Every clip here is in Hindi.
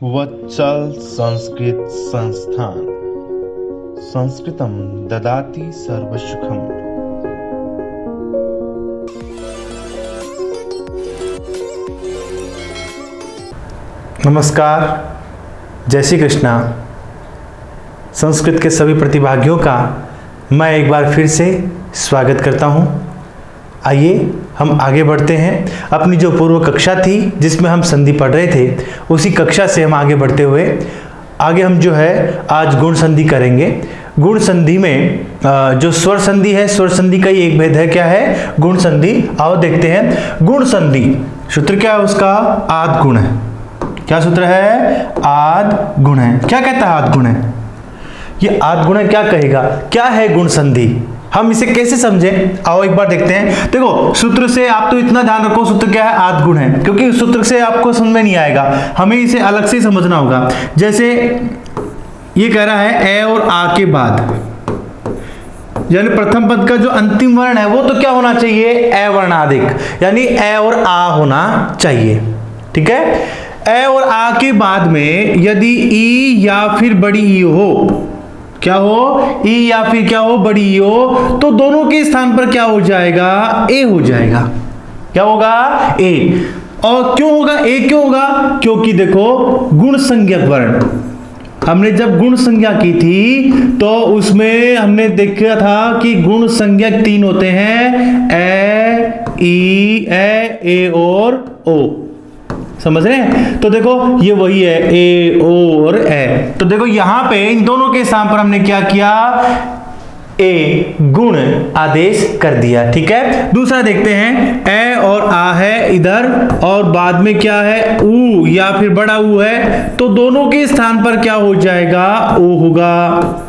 वत्सल संस्कृत संस्थान संस्कृतं ददाति सर्वसुखम्। नमस्कार, जय श्री कृष्णा। संस्कृत के सभी प्रतिभागियों का मैं एक बार फिर से स्वागत करता हूं। आइए हम आगे बढ़ते हैं। अपनी जो पूर्व कक्षा थी जिसमें हम संधि पढ़ रहे थे, उसी कक्षा से हम आगे बढ़ते हुए आगे हम जो है आज गुण संधि करेंगे। गुण संधि में जो स्वर संधि है, स्वर संधि का ही एक भेद है। क्या है? गुण संधि। आओ देखते हैं। गुण संधि सूत्र क्या है उसका? आद गुण है। क्या सूत्र है? आद गुण है। क्या कहता है आद गुण है? ये आद गुण है क्या कहेगा? क्या है गुण संधि? हम इसे कैसे समझें? आओ एक बार देखते हैं। देखो, सूत्र से आप तो इतना ध्यान रखो, सूत्र क्या है? आद गुण है, क्योंकि सूत्र से आपको समझ में नहीं आएगा, हमें इसे अलग से समझना होगा। जैसे ये कह रहा है ए और आ के बाद, यानी प्रथम पद का जो अंतिम वर्ण है वो तो क्या होना चाहिए? ए वर्णाधिक, यानी ए और आ होना चाहिए। ठीक है? ए और आ के बाद में यदि ई या फिर बड़ी ई हो, क्या हो? ई या फिर क्या हो? बड़ी ई हो, तो दोनों के स्थान पर क्या हो जाएगा? ए हो जाएगा। क्या होगा? ए। और क्यों होगा ए? क्यों होगा? क्योंकि देखो, गुण संज्ञक वर्ण, हमने जब गुण संज्ञा की थी तो उसमें हमने देखा था कि गुण संज्ञक तीन होते हैं, ए, ई, ए और ओ। समझ रहे हैं? तो देखो ये वही है, ए, ओ और ए। तो देखो यहां पे इन दोनों के स्थान पर हमने क्या किया? ए गुण आदेश कर दिया। ठीक है? दूसरा देखते हैं, ए और आ है इधर और बाद में क्या है? ऊ या फिर बड़ा ऊ है, तो दोनों के स्थान पर क्या हो जाएगा? ओ होगा।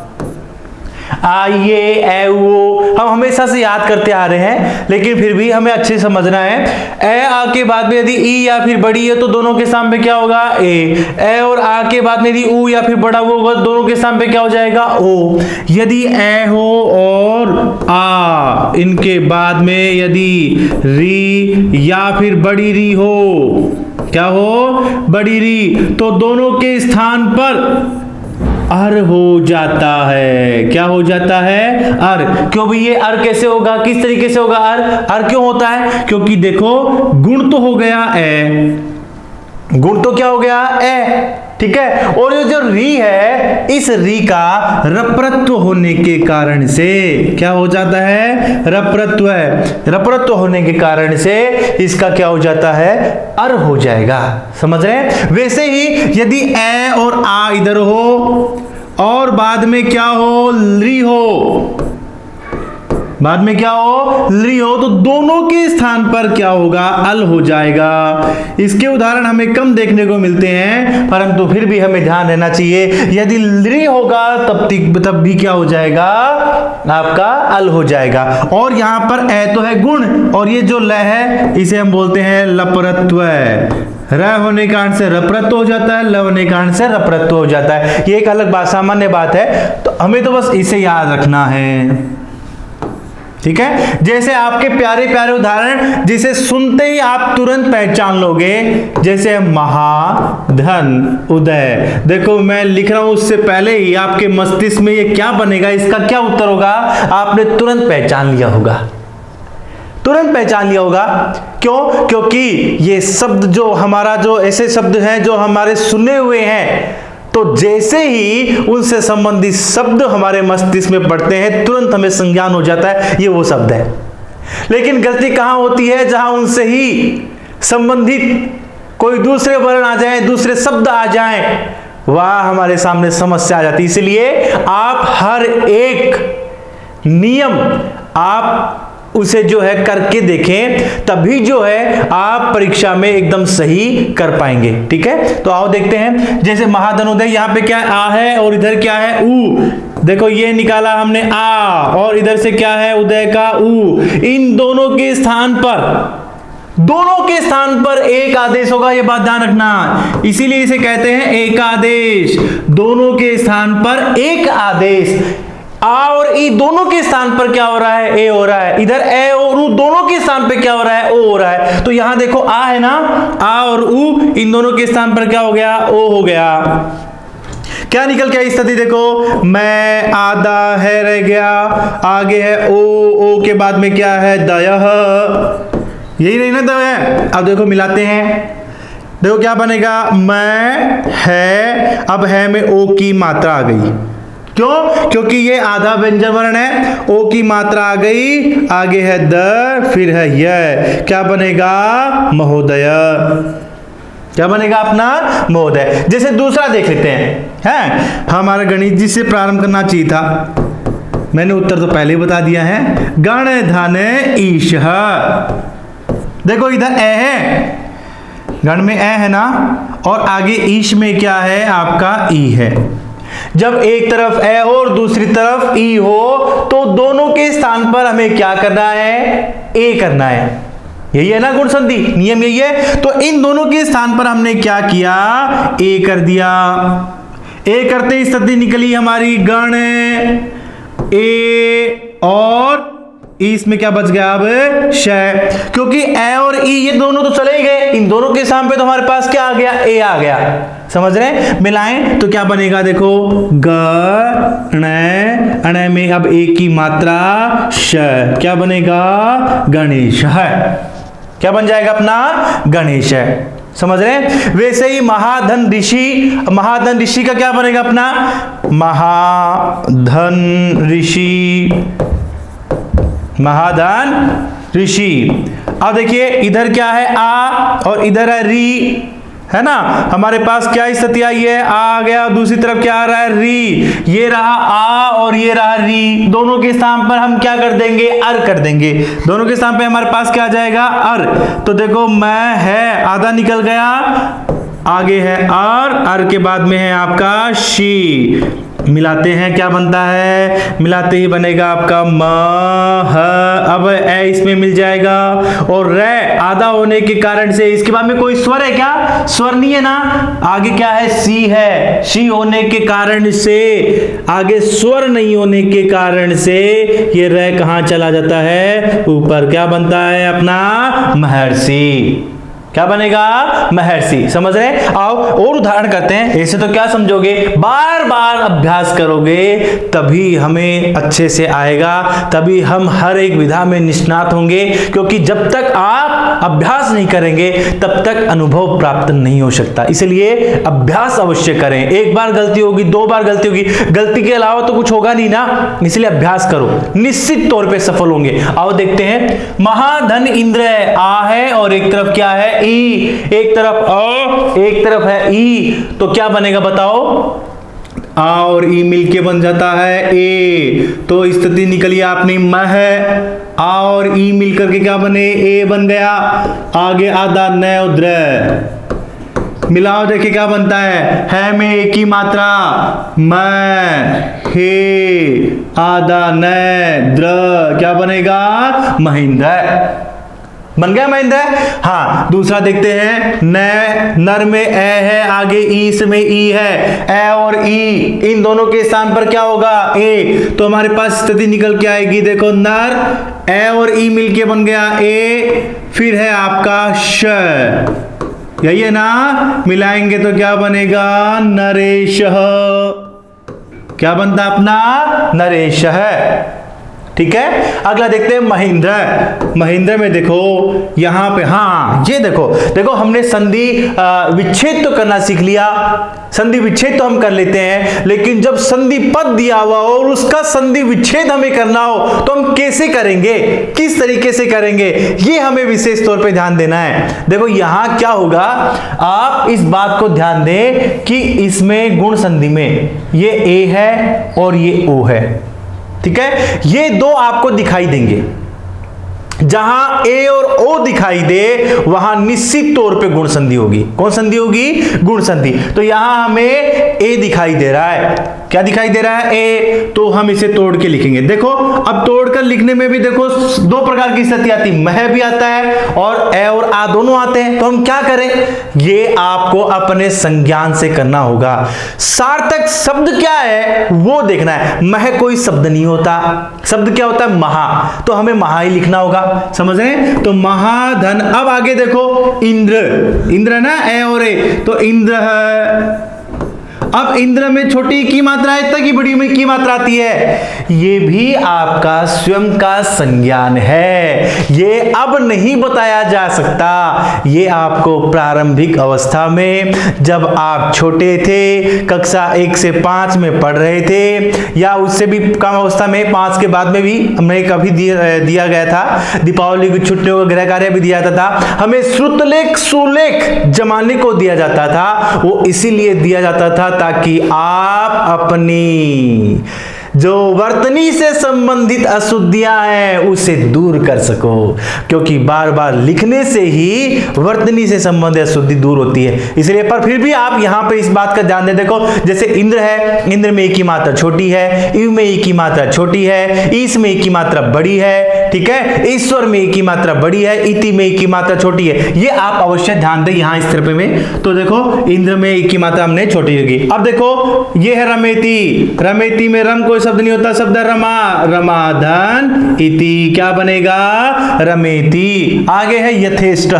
आइए ए वो हम हमेशा से याद करते आ रहे हैं, लेकिन फिर भी हमें अच्छे समझना है। ए आ के बाद में यदि ई या फिर बड़ी है तो दोनों के सामने क्या होगा? ए और आ के बाद में यदि ऊ या फिर बड़ा वो होगा, दोनों के सामने क्या हो जाएगा? ओ। यदि ए हो और आ, इनके बाद में यदि री या फिर बड़ी री हो, क्या हो? बड़ी री, तो दोनों के स्थान पर अर हो जाता है। क्या हो जाता है? अर। क्यों भी? ये अर कैसे होगा? किस तरीके से होगा अर? अर क्यों होता है? क्योंकि देखो गुण तो हो गया ए, गुण तो क्या हो गया? ए। ठीक है? और ये जो री है, इस री का रप्रत्व होने के कारण से क्या हो जाता है? रप्रत्व है। रप्रत्व होने के कारण से इसका क्या हो जाता है? अर हो जाएगा। समझ रहे हैं? वैसे ही यदि ए और आ इधर हो और बाद में क्या हो? ली हो, बाद में क्या हो? ली हो, तो दोनों के स्थान पर क्या होगा? अल हो जाएगा। इसके उदाहरण हमें कम देखने को मिलते हैं, परंतु फिर भी हमें ध्यान रहना चाहिए, यदि ली होगा तब भी क्या हो जाएगा? आपका अल हो जाएगा। और यहां पर ए तो है गुण, और ये जो ल है इसे हम बोलते हैं लपरत्व। र होने के कारण से रप्रत्व हो जाता है, ल होने के कारण से रप्रत्व हो जाता है। ये एक अलग बात, सामान्य बात है, तो हमें तो बस इसे याद रखना है। ठीक है? जैसे आपके प्यारे प्यारे उदाहरण जिसे सुनते ही आप तुरंत पहचान लोगे, जैसे महाधन उदय। देखो मैं लिख रहा हूं, उससे पहले ही आपके मस्तिष्क में ये क्या बनेगा, इसका क्या उत्तर होगा, आपने तुरंत पहचान लिया होगा। तुरंत पहचान लिया होगा। क्यों? क्योंकि ये शब्द जो हमारा, जो ऐसे शब्द हैं जो हमारे सुने हुए हैं, तो जैसे ही उनसे संबंधित शब्द हमारे मस्तिष्क में पड़ते हैं, तुरंत हमें संज्ञान हो जाता है ये वो शब्द है। लेकिन गलती कहां होती है? जहां उनसे ही संबंधित कोई दूसरे वर्ण आ जाए, दूसरे शब्द आ जाएं, वह हमारे सामने समस्या आ जाती है। इसलिए आप हर एक नियम आप उसे जो है करके देखें, तभी जो है आप परीक्षा में एकदम सही कर पाएंगे। ठीक है? तो आओ देखते हैं। जैसे महाधनोदय, यहाँ पे क्या है? आ है और इधर क्या है? ऊ। देखो ये निकाला हमने आ, और इधर से क्या है? उदय का ऊ। इन दोनों के स्थान पर एक आदेश होगा, ये बात ध्यान रखना। इसीलिए इसे कहते हैं एकादेश। दोनों के स्थान पर एक आदेश। आ और ई दोनों के स्थान पर क्या हो रहा है, ए हो रहा है। इधर ए और ऊ दोनों के स्थान पर क्या हो रहा है, ओ हो रहा है। तो यहां देखो आ है ना, आ और ऊ इन दोनों के स्थान पर क्या हो गया, ओ हो गया। क्या निकल के आई स्थिति देखो, मैं आधा है रह गया, आगे है ओ के बाद में क्या है, दयः, यही नहीं ना दय। अब देखो मिलाते हैं, देखो क्या बनेगा, मैं है, अब है में ओ की मात्रा आ गई। क्यों? क्योंकि ये आधा व्यंजन वर्ण है, ओ की मात्रा आ गई, आगे है द, फिर है य, क्या बनेगा, महोदय। क्या बनेगा अपना, महोदय। जैसे दूसरा देख लेते हैं, हमारा गणित जी से प्रारंभ करना चाहिए था, मैंने उत्तर तो पहले ही बता दिया है। गण धन ईश, देखो इधर ए है, गण में ए है ना, और आगे ईश में क्या है आपका, ई है। जब एक तरफ ए हो और दूसरी तरफ ई हो तो दोनों के स्थान पर हमें क्या करना है, ए करना है। यही है ना गुण संधि, नियम यही है। तो इन दोनों के स्थान पर हमने क्या किया, ए कर दिया। ए करते ही स्थिति निकली हमारी गण ए, और इसमें क्या बच गया अब, शय। क्योंकि ए और ई ये दोनों तो चले गए, इन दोनों के स्थान पे तो हमारे पास क्या आ गया, ए आ गया। समझ रहे, मिलाएं तो क्या बनेगा, देखो गण, अण में अब ए की मात्रा श, क्या बनेगा, गणेश है। क्या बन जाएगा अपना, गणेश है। समझ रहे। वैसे ही महाधन ऋषि, महाधन ऋषि का क्या बनेगा अपना, महाधन ऋषि, महाधन ऋषि। अब देखिए इधर क्या है, आ और इधर है री, है ना। हमारे पास क्या स्थिति आई है, आ गया, दूसरी तरफ क्या आ रहा है, री। ये रहा आ और ये रहा री, दोनों के स्थान पर हम क्या कर देंगे, अर कर देंगे। दोनों के स्थान पे हमारे पास क्या आ जाएगा, अर। तो देखो मैं है, आधा निकल गया, आगे है अर के बाद में है आपका शी। मिलाते हैं क्या बनता है, मिलाते ही बनेगा आपका म, अब ए इसमें मिल जाएगा, और रे आधा होने के कारण से इसके बाद में कोई स्वर है क्या, स्वर नहीं है ना। आगे क्या है, सी है, शी होने के कारण से, आगे स्वर नहीं होने के कारण से ये रे कहां चला जाता है, ऊपर। क्या बनता है अपना, महर्षि। क्या बनेगा, महर्षि। समझ रहे। आओ और उदाहरण करते हैं। ऐसे तो क्या समझोगे, बार बार अभ्यास करोगे तभी हमें अच्छे से आएगा, तभी हम हर एक विधा में निष्णात होंगे। क्योंकि जब तक आप अभ्यास नहीं करेंगे तब तक अनुभव प्राप्त नहीं हो सकता। इसलिए अभ्यास अवश्य करें। एक बार गलती होगी, दो बार गलती होगी, गलती के अलावा तो कुछ होगा नहीं ना। इसलिए अभ्यास करो, निश्चित तौर पे सफल होंगे। आओ देखते हैं। महाधन इंद्र है, आ है और एक तरफ क्या है, ई। एक तरफ अ, एक तरफ है ई, तो क्या बनेगा बताओ, आ और ई मिलके बन जाता है ए। तो स्थिति निकली आपने म है, आ और ई मिलकर के क्या बने, ए बन गया। आगे आधा न उद्र, मिलाओ देखिए क्या बनता है में ए की मात्रा, म हे आधा न द्र, क्या बनेगा, महेंद्र। बन गया महेंद्र। हाँ दूसरा देखते हैं। न, नर में ए है, आगे ईस में ई है, ए और ई इन दोनों के स्थान पर क्या होगा, ए। तो हमारे पास स्थिति निकल के आएगी, देखो नर, ए और ई मिलके बन गया ए, फिर है आपका श। यही है ना, मिलाएंगे तो क्या बनेगा, नरेश। क्या बनता अपना, नरेश है। ठीक है। अगला देखते हैं महेंद्र। महेंद्र में देखो यहां पे, हाँ ये देखो, देखो हमने संधि विच्छेद तो करना सीख लिया। संधि विच्छेद तो हम कर लेते हैं, लेकिन जब संधि पद दिया हुआ हो और उसका संधि विच्छेद हमें करना हो तो हम कैसे करेंगे, किस तरीके से करेंगे, ये हमें विशेष तौर पे ध्यान देना है। देखो यहां क्या होगा, आप इस बात को ध्यान दें कि इसमें गुण संधि में ये ए है और ये ओ है। ठीक है, ये दो आपको दिखाई देंगे। जहां ए और ओ दिखाई दे वहां निश्चित तौर पे गुण संधि होगी। कौन संधि होगी? गुण संधि। तो यहां हमें ए दिखाई दे रहा है। क्या दिखाई दे रहा है? ए। तो हम इसे तोड़ के लिखेंगे। देखो अब तोड़कर लिखने में भी देखो दो प्रकार की स्थिति आती है, मह भी आता है और ए और आ दोनों आते हैं। तो हम क्या करें? ये आपको अपने संज्ञान से करना होगा। सार्थक शब्द क्या है वो देखना है। मह कोई शब्द नहीं होता, शब्द क्या होता है? महा। तो हमें महा ही लिखना होगा। समझ रहे हैं? तो महाधन। अब आगे देखो इंद्र, इंद्र ना ए और ए, तो इंद्र है। अब इंद्र में छोटी की मात्रा है तक की बड़ी में की मात्रा आती है। ये भी आपका स्वयं का संज्ञान है, ये अब नहीं बताया जा सकता। ये आपको प्रारंभिक अवस्था में जब आप छोटे थे, कक्षा 1 से 5 में पढ़ रहे थे या उससे भी कम अवस्था में 5 के बाद में भी हमें कभी दिया गया था, दीपावली की छुट्टियों का गृह कार्य भी दिया जाता था। हमें श्रुतलेख सुलेख जमाने को दिया जाता था। वो इसीलिए दिया जाता था ताकि आप अपनी जो वर्तनी से संबंधित अशुद्धियां हैं उसे दूर कर सको, क्योंकि बार बार लिखने से ही वर्तनी से संबंधित अशुद्धि दूर होती है। इसलिए पर फिर भी आप यहां पे इस बात का ध्यान दें। देखो जैसे इंद्र है, इंद्र में ई की मात्रा छोटी है, इव में ई की मात्रा छोटी है, ईस में ई की मात्रा बड़ी है, ठीक है, ईश्वर में ई की मात्रा बड़ी है, इति में ई की मात्रा छोटी है। ये आप अवश्य ध्यान दें यहां इस तरफ में। तो देखो इंद्र में ई की मात्रा हमने छोटी होगी। अब देखो ये है रमेती, रमेती में रम कोई शब्द नहीं होता, शब्द रमा, रमाधन इति क्या बनेगा? रमेति। आगे है यथेष्ट,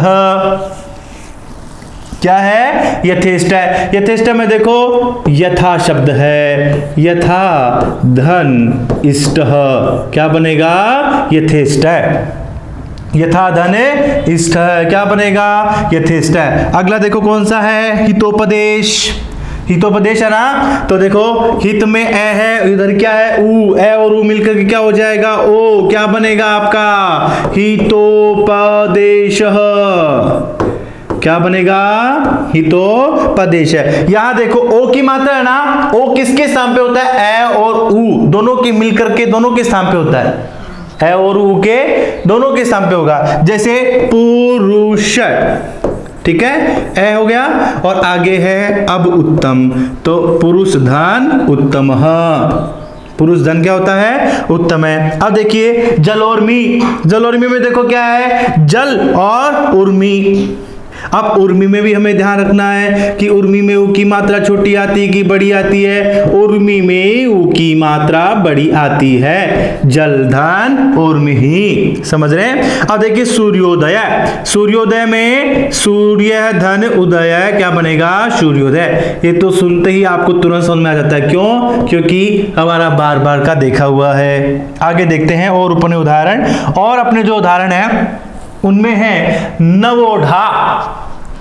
क्या है? यथेष्ट है। यथेष्ट में देखो यथा शब्द है, यथा धन इष्ट क्या बनेगा? यथेष्ट है। यथा धन इष्ट क्या बनेगा? यथेष्ट है। अगला देखो कौन सा है? हितोपदेश, हितोपदेश है ना। तो देखो हित में ए है, इधर क्या है? ऊ, ए और ऊ मिलकर के क्या हो जाएगा? ओ। क्या बनेगा आपका? हितोपदेश। क्या बनेगा? हितोपदेश है। यहां देखो ओ की मात्रा है ना, ओ किसके स्थान पे होता है? ए और ऊ दोनों के मिलकर के दोनों के स्थान पे होता है। ए और ऊ के दोनों के स्थान पे होगा। जैसे पुरुष, ठीक है, ए हो गया। और आगे है अब उत्तम, तो पुरुष धन उत्तम, पुरुष धन क्या होता है? उत्तम है। अब देखिए जलोर्मी, जलोर्मी में देखो क्या है? जल और उर्मी। अब उर्मी में भी हमें ध्यान रखना है कि उर्मी में ऊ की मात्रा छोटी आती है कि बड़ी आती है? उर्मी में ऊ की मात्रा बड़ी आती है। जलधन उर्मी ही, समझ रहे हैं? अब देखिए सूर्योदय, सूर्योदय में सूर्य धन उदय क्या बनेगा? सूर्योदय। ये तो सुनते ही आपको तुरंत समझ में आ जाता है। क्यों? क्योंकि हमारा बार बार का देखा हुआ है। आगे देखते हैं और अपने उदाहरण, और अपने जो उदाहरण है उनमें है नवोढ़ा।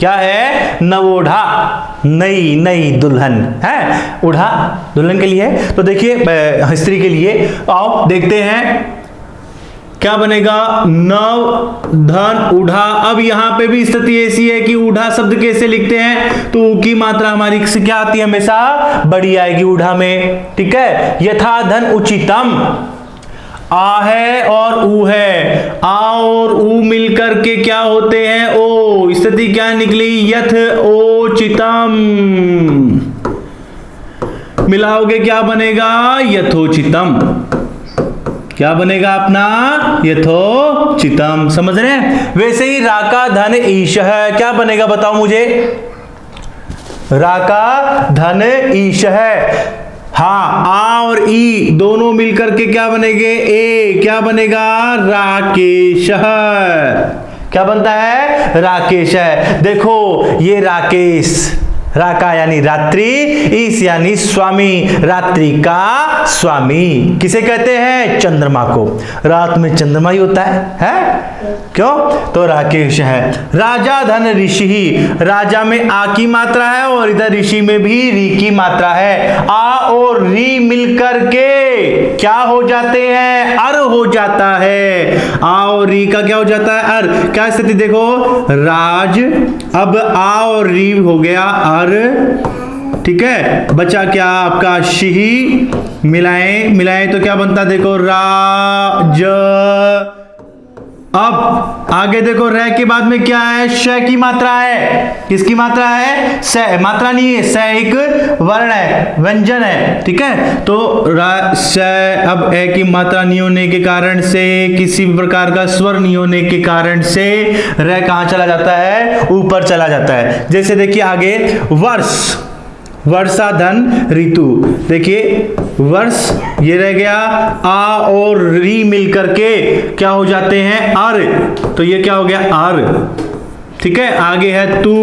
क्या है? नवोढ़ा, नई नई दुल्हन है। उढ़ा दुल्हन के लिए, तो देखिए स्त्री के लिए। आओ देखते हैं क्या बनेगा? नव धन उढ़ा। अब यहां पे भी स्थिति ऐसी है कि उढ़ा शब्द कैसे लिखते हैं? तो ऊ की मात्रा हमारी से क्या आती है? हमेशा बड़ी आएगी उढ़ा में, ठीक है। यथा धन उचितम, आ है और ऊ है, आ और ऊ मिलकर के क्या होते हैं? ओ। स्थिति क्या निकली? यथ ओचितम। मिलाओगे क्या बनेगा? यथोचितम। क्या बनेगा अपना? यथोचितम। समझ रहे हैं? वैसे ही राका धन ईश है, क्या बनेगा बताओ मुझे? राका धन ईश है। हाँ, आ और ई दोनों मिलकर के क्या बनेंगे? ए। क्या बनेगा? राकेश। क्या बनता है? राकेश है। देखो ये राकेश, राका यानी रात्रि, ईश यानी स्वामी, रात्रि का स्वामी किसे कहते हैं? चंद्रमा को। रात में चंद्रमा ही होता है? क्यों? तो राकेश है। राजा धन ऋषि, राजा में आ की मात्रा है और इधर ऋषि में भी री की मात्रा है। आ और री मिलकर के क्या हो जाते हैं? अर हो जाता है। आ और री का क्या हो जाता है? अर। क्या स्थिति देखो? राज, अब आ और री हो गया अर, ठीक है। बचा क्या आपका? शिही। मिलाएं तो क्या बनता? देखो राज, अब आगे देखो, रे के बाद में क्या है, श की मात्रा है। किसकी मात्रा है? स, मात्रा नहीं है, स एक वर्ण है, व्यंजन है, ठीक है। तो स, अब ए की मात्रा नहीं होने के कारण से, किसी भी प्रकार का स्वर नहीं होने के कारण से रे कहां चला जाता है? ऊपर चला जाता है। जैसे देखिए आगे, वर्ष, वर्षा धन ऋतु, देखिए वर्ष ये रह गया, आ और री मिलकर के क्या हो जाते हैं? अर, तो ये क्या हो गया? अर, ठीक है। आगे है तू,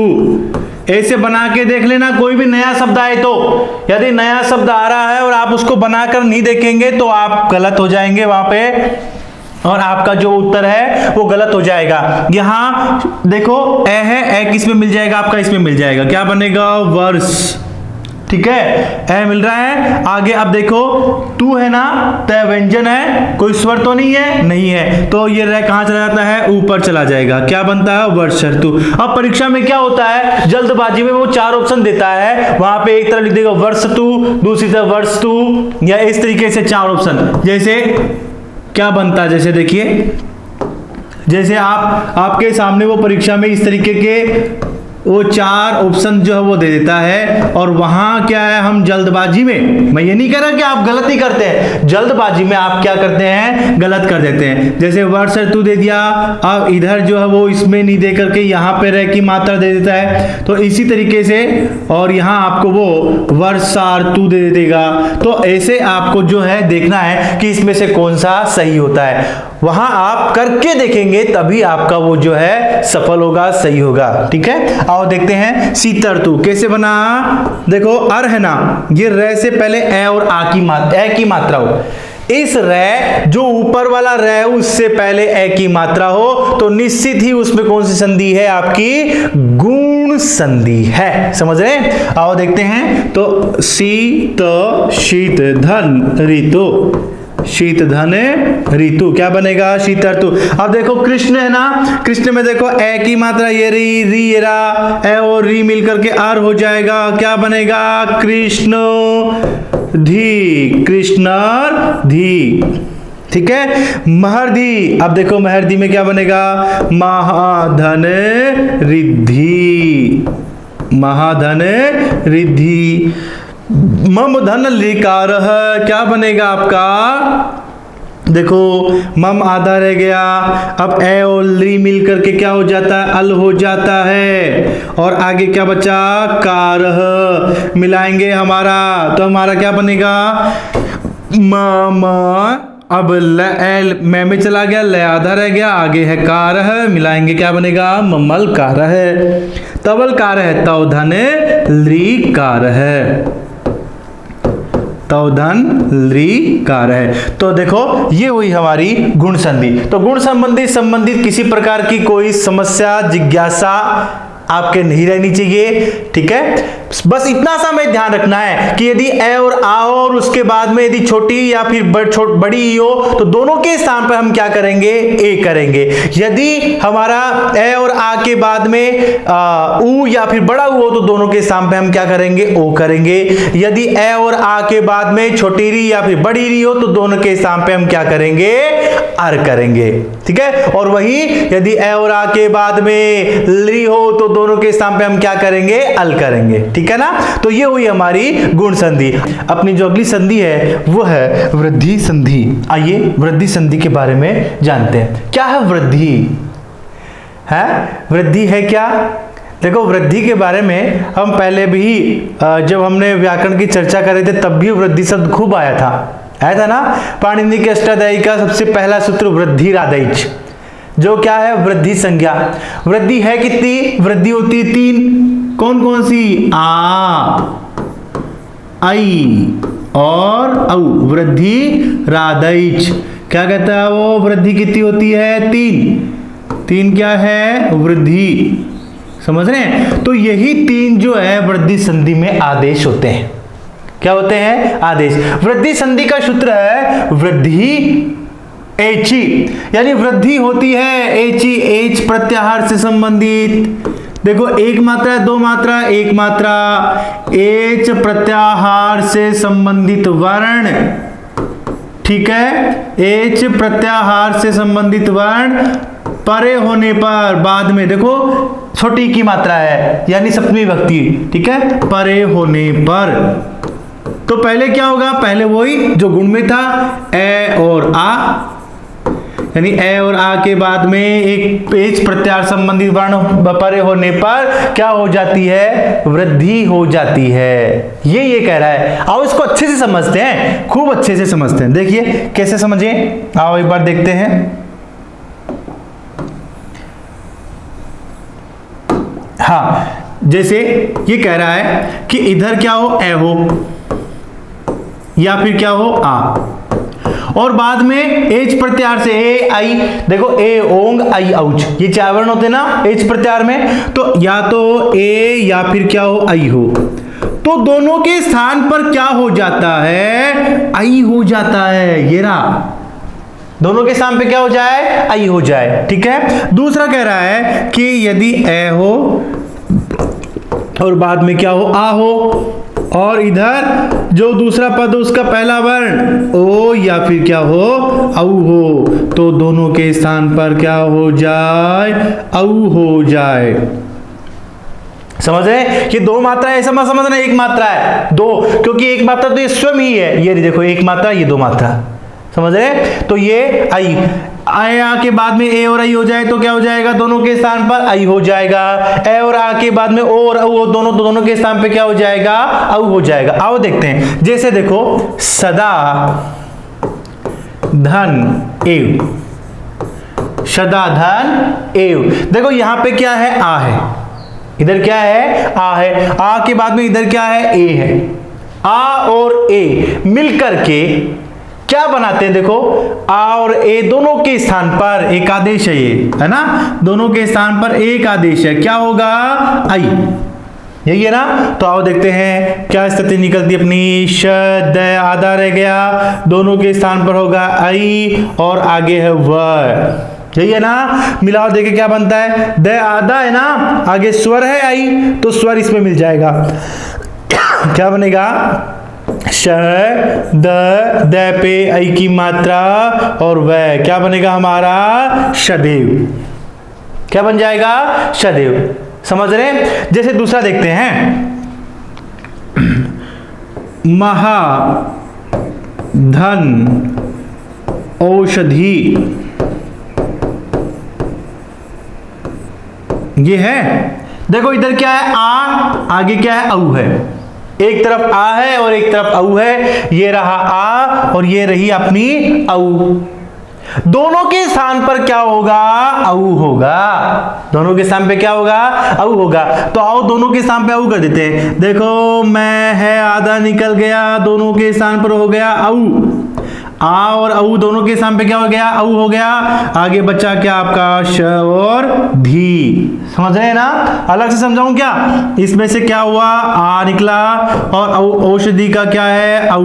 ऐसे बना के देख लेना, कोई भी नया शब्द आए तो। यदि नया शब्द आ रहा है और आप उसको बनाकर नहीं देखेंगे तो आप गलत हो जाएंगे वहां पे, और आपका जो उत्तर है वो गलत हो जाएगा। यहां देखो ए है, ए किस में मिल जाएगा? आपका इसमें मिल जाएगा, क्या बनेगा? वर्ष, ठीक है, ए मिल रहा है। आगे अब देखो, तू है ना, तय व्यंजन है, कोई स्वर तो नहीं है? नहीं है, तो ये रह कहां चला जाता है? ऊपर चला जाएगा, क्या बनता है? वर्ष ऋतु। अब परीक्षा में क्या होता है, जल्दबाजी में वो 4 ऑप्शन देता है, वहां पे एक तरफ लिख देगा वर्ष तू, दूसरी तरफ वर्ष तू, या इस तरीके से 4 ऑप्शन। जैसे क्या बनता है, जैसे देखिए, जैसे आपके सामने वो परीक्षा में इस तरीके के वो 4 ऑप्शन जो है वो दे देता है, और वहां क्या है, हम जल्दबाजी में, मैं ये नहीं कह रहा कि आप गलत ही करते हैं, जल्दबाजी में आप क्या करते हैं? गलत कर देते हैं। जैसे वर्ष ऋतु दे दिया, अब इधर जो है वो इसमें नहीं दे करके यहाँ पे रह की मात्रा दे देता है, तो इसी तरीके से, और यहाँ आपको वो वर्षा ऋतु दे देगा। तो ऐसे आपको जो है देखना है कि इसमें से कौन सा सही होता है, वहां आप करके देखेंगे तभी आपका वो जो है सफल होगा, सही होगा, ठीक है। आओ देखते हैं शीत ऋतु कैसे बना। देखो अर है ना, ये रे से पहले ए और आ की मात्रा हो। इस रे जो ऊपर वाला रे है उससे पहले ए की मात्रा हो तो निश्चित ही उसमें कौन सी संधि है? आपकी गुण संधि है, समझ रहे हैं। आओ देखते हैं, तो शीत, शीत धन ऋतु, शीत धन ऋतु, क्या बनेगा? शीत ऋतु। अब देखो कृष्ण है ना, कृष्ण में देखो ए की मात्रा ये री, री ये रा, ए और री मिलकर के आर हो जाएगा, क्या बनेगा? कृष्ण धी, कृष्णर धी, ठीक है। महर्दी, अब देखो महर्दी में क्या बनेगा? महाधन रिद्धि, महाधन रिद्धि। मम धन लिकार है, क्या बनेगा आपका? देखो मम आधा रह गया, अब ए और ली मिल करके क्या हो जाता है? अल हो जाता है, और आगे क्या बचा? कार मिलाएंगे हमारा, तो हमारा क्या बनेगा? म, अब ल में चला गया, ल आधा रह गया, आगे है कार है, मिलाएंगे क्या बनेगा? ममल कार है, तवल कार है, तवधन ली कार है, तवधन ली कार है। तो देखो ये हुई हमारी गुण संधि। तो गुण संबंधित किसी प्रकार की कोई समस्या, जिज्ञासा आपके नहीं रहनी चाहिए, ठीक है। बस इतना सा में ध्यान रखना है कि यदि ए और आ हो और उसके बाद में यदि छोटी या फिर बड़ी ई हो तो दोनों के स्थान पर हम क्या करेंगे? ए करेंगे। यदि हमारा ए और आ के बाद में ऊ या फिर बड़ा ऊ हो तो दोनों के स्थान पर हम क्या करेंगे? ओ करेंगे। यदि ए और आ के बाद में छोटी री या फिर बड़ी री हो तो दोनों के स्थान पर हम क्या करेंगे? अर करेंगे, ठीक है। और वही यदि ए और आ के बाद में ली हो तो दोनों के स्थान पे हम क्या करेंगे? अल करेंगे, ठीक है ना। तो ये हुई हमारी गुण संधि। अपनी जो अगली संधि है वो है वृद्धि संधि। आइए वृद्धि संधि के बारे में जानते हैं। क्या है वृद्धि? है वृद्धि है क्या? देखो वृद्धि के बारे में हम पहले भी जब हमने व्याकरण की चर्चा कर रहे थे तब भी वृद्धि शब्द खूब आया था ना। पाणिनि के अष्टाध्यायी का सबसे पहला सूत्र वृद्धि राधैच, जो क्या है? वृद्धि संज्ञा। वृद्धि है कितनी? वृद्धि होती है 3। कौन कौन सी? आ, आई और औ। वृद्धि राधैच क्या कहता है वो? वृद्धि कितनी होती है? 3 क्या है? वृद्धि, समझ रहे हैं। तो यही 3 जो है वृद्धि संधि में आदेश होते हैं। क्या होते हैं? आदेश। वृद्धि संधि का सूत्र है वृद्धि एची, यानी वृद्धि होती है एची, एच प्रत्याहार से संबंधित। देखो एक मात्रा, दो मात्रा, एक मात्रा, एच प्रत्याहार से संबंधित वर्ण ठीक है, एच प्रत्याहार से संबंधित वर्ण परे होने पर बाद में देखो छोटी की मात्रा है यानी सप्तमी विभक्ति, ठीक है, परे होने पर। तो पहले क्या होगा, पहले वही जो गुण में था ए और आ, यानी ए और आ के बाद में एक एच प्रत्याहार संबंधित वर्ण परे होने पर क्या हो जाती है, वृद्धि हो जाती है। ये कह रहा है। आओ इसको अच्छे से समझते हैं, खूब अच्छे से समझते हैं। देखिए कैसे समझे, आओ एक बार देखते हैं। हाँ, जैसे ये कह रहा है कि इधर क्या हो, ए हो या फिर क्या हो, आ, और बाद में एच प्रत्याहार से ए आई, देखो ए ओंग आई औच, ये चार वर्ण होते ना एच प्रत्याहार में, तो या तो ए या फिर क्या हो, आई हो, तो दोनों के स्थान पर क्या हो जाता है, आई हो जाता है। ये रहा, दोनों के स्थान पे क्या हो जाए, आई हो जाए, ठीक है। दूसरा कह रहा है कि यदि ए हो और बाद में क्या हो, आ हो, और इधर जो दूसरा पद उसका पहला वर्ण ओ या फिर क्या हो, औ हो, तो दोनों के स्थान पर क्या हो जाए, औ हो जाए। समझ रहे, ये दो मात्रा है, ऐसा मत समझना एक मात्रा है, दो, क्योंकि एक मात्रा तो ये स्वयं ही है, ये देखो एक मात्रा, ये दो मात्रा, समझ रहे। तो ये आई, आ के बाद में ए और आई हो जाए तो क्या हो जाएगा, दोनों के स्थान पर आई हो जाएगा। ए और आ के बाद में ओ और औ दोनों, तो दोनों के स्थान पे क्या हो जाएगा, औ हो जाएगा। आओ देखते हैं, जैसे देखो सदा धन एव, सदा धन एव, देखो यहां पे क्या है, आ है, इधर क्या है, आ है, आ के बाद में इधर क्या है, ए है। आ और ए मिलकर के क्या बनाते हैं, देखो आ और ए दोनों के स्थान पर एक आदेश है, ये है ना, दोनों के स्थान पर एक आदेश है, क्या होगा, आई, यही है ना। तो आओ देखते हैं क्या स्थिति निकलती अपनी, श द आधा रह गया, दोनों के स्थान पर होगा आई और आगे है व, यही है ना। मिलाओ देखे क्या बनता है, द आधा है ना, आगे स्वर है आई, तो स्वर इसमें मिल जाएगा, क्या बनेगा, श द पे आई की मात्रा और वह क्या बनेगा हमारा, शदेव, क्या बन जाएगा, शदेव। समझ रहे। जैसे दूसरा देखते हैं, महा धन औषधि, ये है, देखो इधर क्या है, आ, आगे क्या है, औ है, एक तरफ आ है और एक तरफ औ है, ये रहा आ और ये रही अपनी औ, दोनों के स्थान पर क्या होगा, औ होगा, दोनों के स्थान पे क्या होगा, औ होगा। तो आओ दोनों के स्थान पे औ कर देते हैं, देखो मैं है आधा निकल गया, दोनों के स्थान पर हो गया औ, आ और औ दोनों के स्थान पे क्या हो गया, औ हो गया, आगे बचा क्या आपका, श और धी, समझ रहे हैं ना। अलग से समझाऊं क्या, इसमें से क्या हुआ, आ निकला और औषधि का क्या है, औ,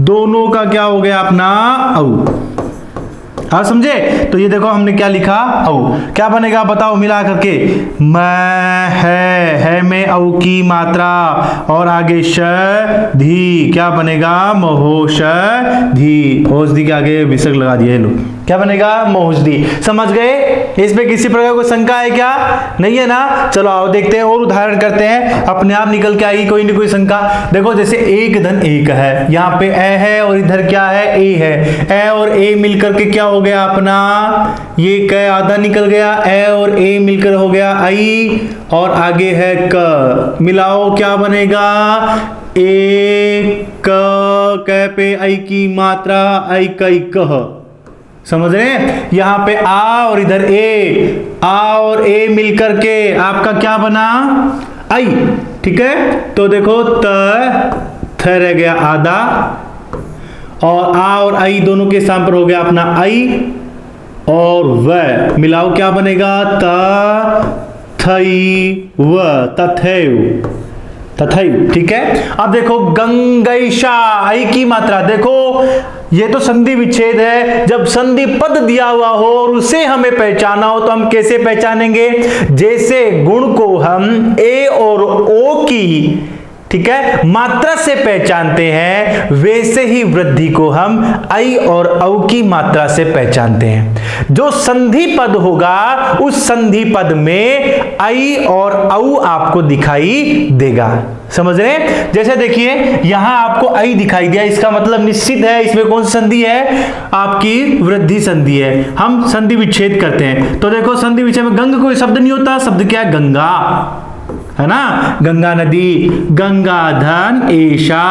दोनों का क्या हो गया अपना औ, आप समझे। तो ये देखो हमने क्या लिखा, औ, क्या बनेगा बताओ मिला करके, मैं है में औ की मात्रा और आगे श धी, क्या बनेगा, महोषधि, औषधि के आगे विसर्ग लगा दिया, लो क्या बनेगा, महोषधि। समझ गए, इसमें किसी प्रकार कोई शंका है क्या, नहीं है ना। चलो आओ देखते हैं और उदाहरण करते हैं, अपने आप निकल के आएगी कोई ना कोई शंका। देखो जैसे एक धन एक है, यहाँ पे ए है और इधर क्या है, ए है, ए और ए मिलकर के क्या हो गया अपना, ये क आधा निकल गया, ए और ए मिलकर हो गया आई और आगे है क, मिलाओ क्या बनेगा, ए क पे आई की मात्रा, आई कई कह, समझ रहे हैं। यहाँ पे आ और इधर ए, आ और ए मिलकर के आपका क्या बना, आई, ठीक है। तो देखो थ रह गया आधा और आ और आई दोनों के स्थान पर हो गया अपना आई और व, मिलाओ क्या बनेगा, त थई व, तथैव, तथैव, ठीक है। अब देखो गंगैषा, आई की मात्रा, देखो ये तो संधि विच्छेद है, जब संधि पद दिया हुआ हो और उसे हमें पहचाना हो तो हम कैसे पहचानेंगे, जैसे गुण को हम ए और ओ की, ठीक है, मात्रा से पहचानते हैं, वैसे ही वृद्धि को हम ऐ और औ की मात्रा से पहचानते हैं। जो संधि पद होगा उस संधि पद में ऐ और औ आपको दिखाई देगा। समझ रहे हैं? जैसे देखिए यहां आपको ऐ दिखाई दिया, इसका मतलब निश्चित है इसमें कौन सी संधि है? आपकी वृद्धि संधि है। हम संधि विच्छेद करते हैं तो देखो संधि विच्छेद में गंग कोई शब्द नहीं होता, शब्द क्या है? गंगा, है ना, गंगा नदी, गंगाधन ऐसा,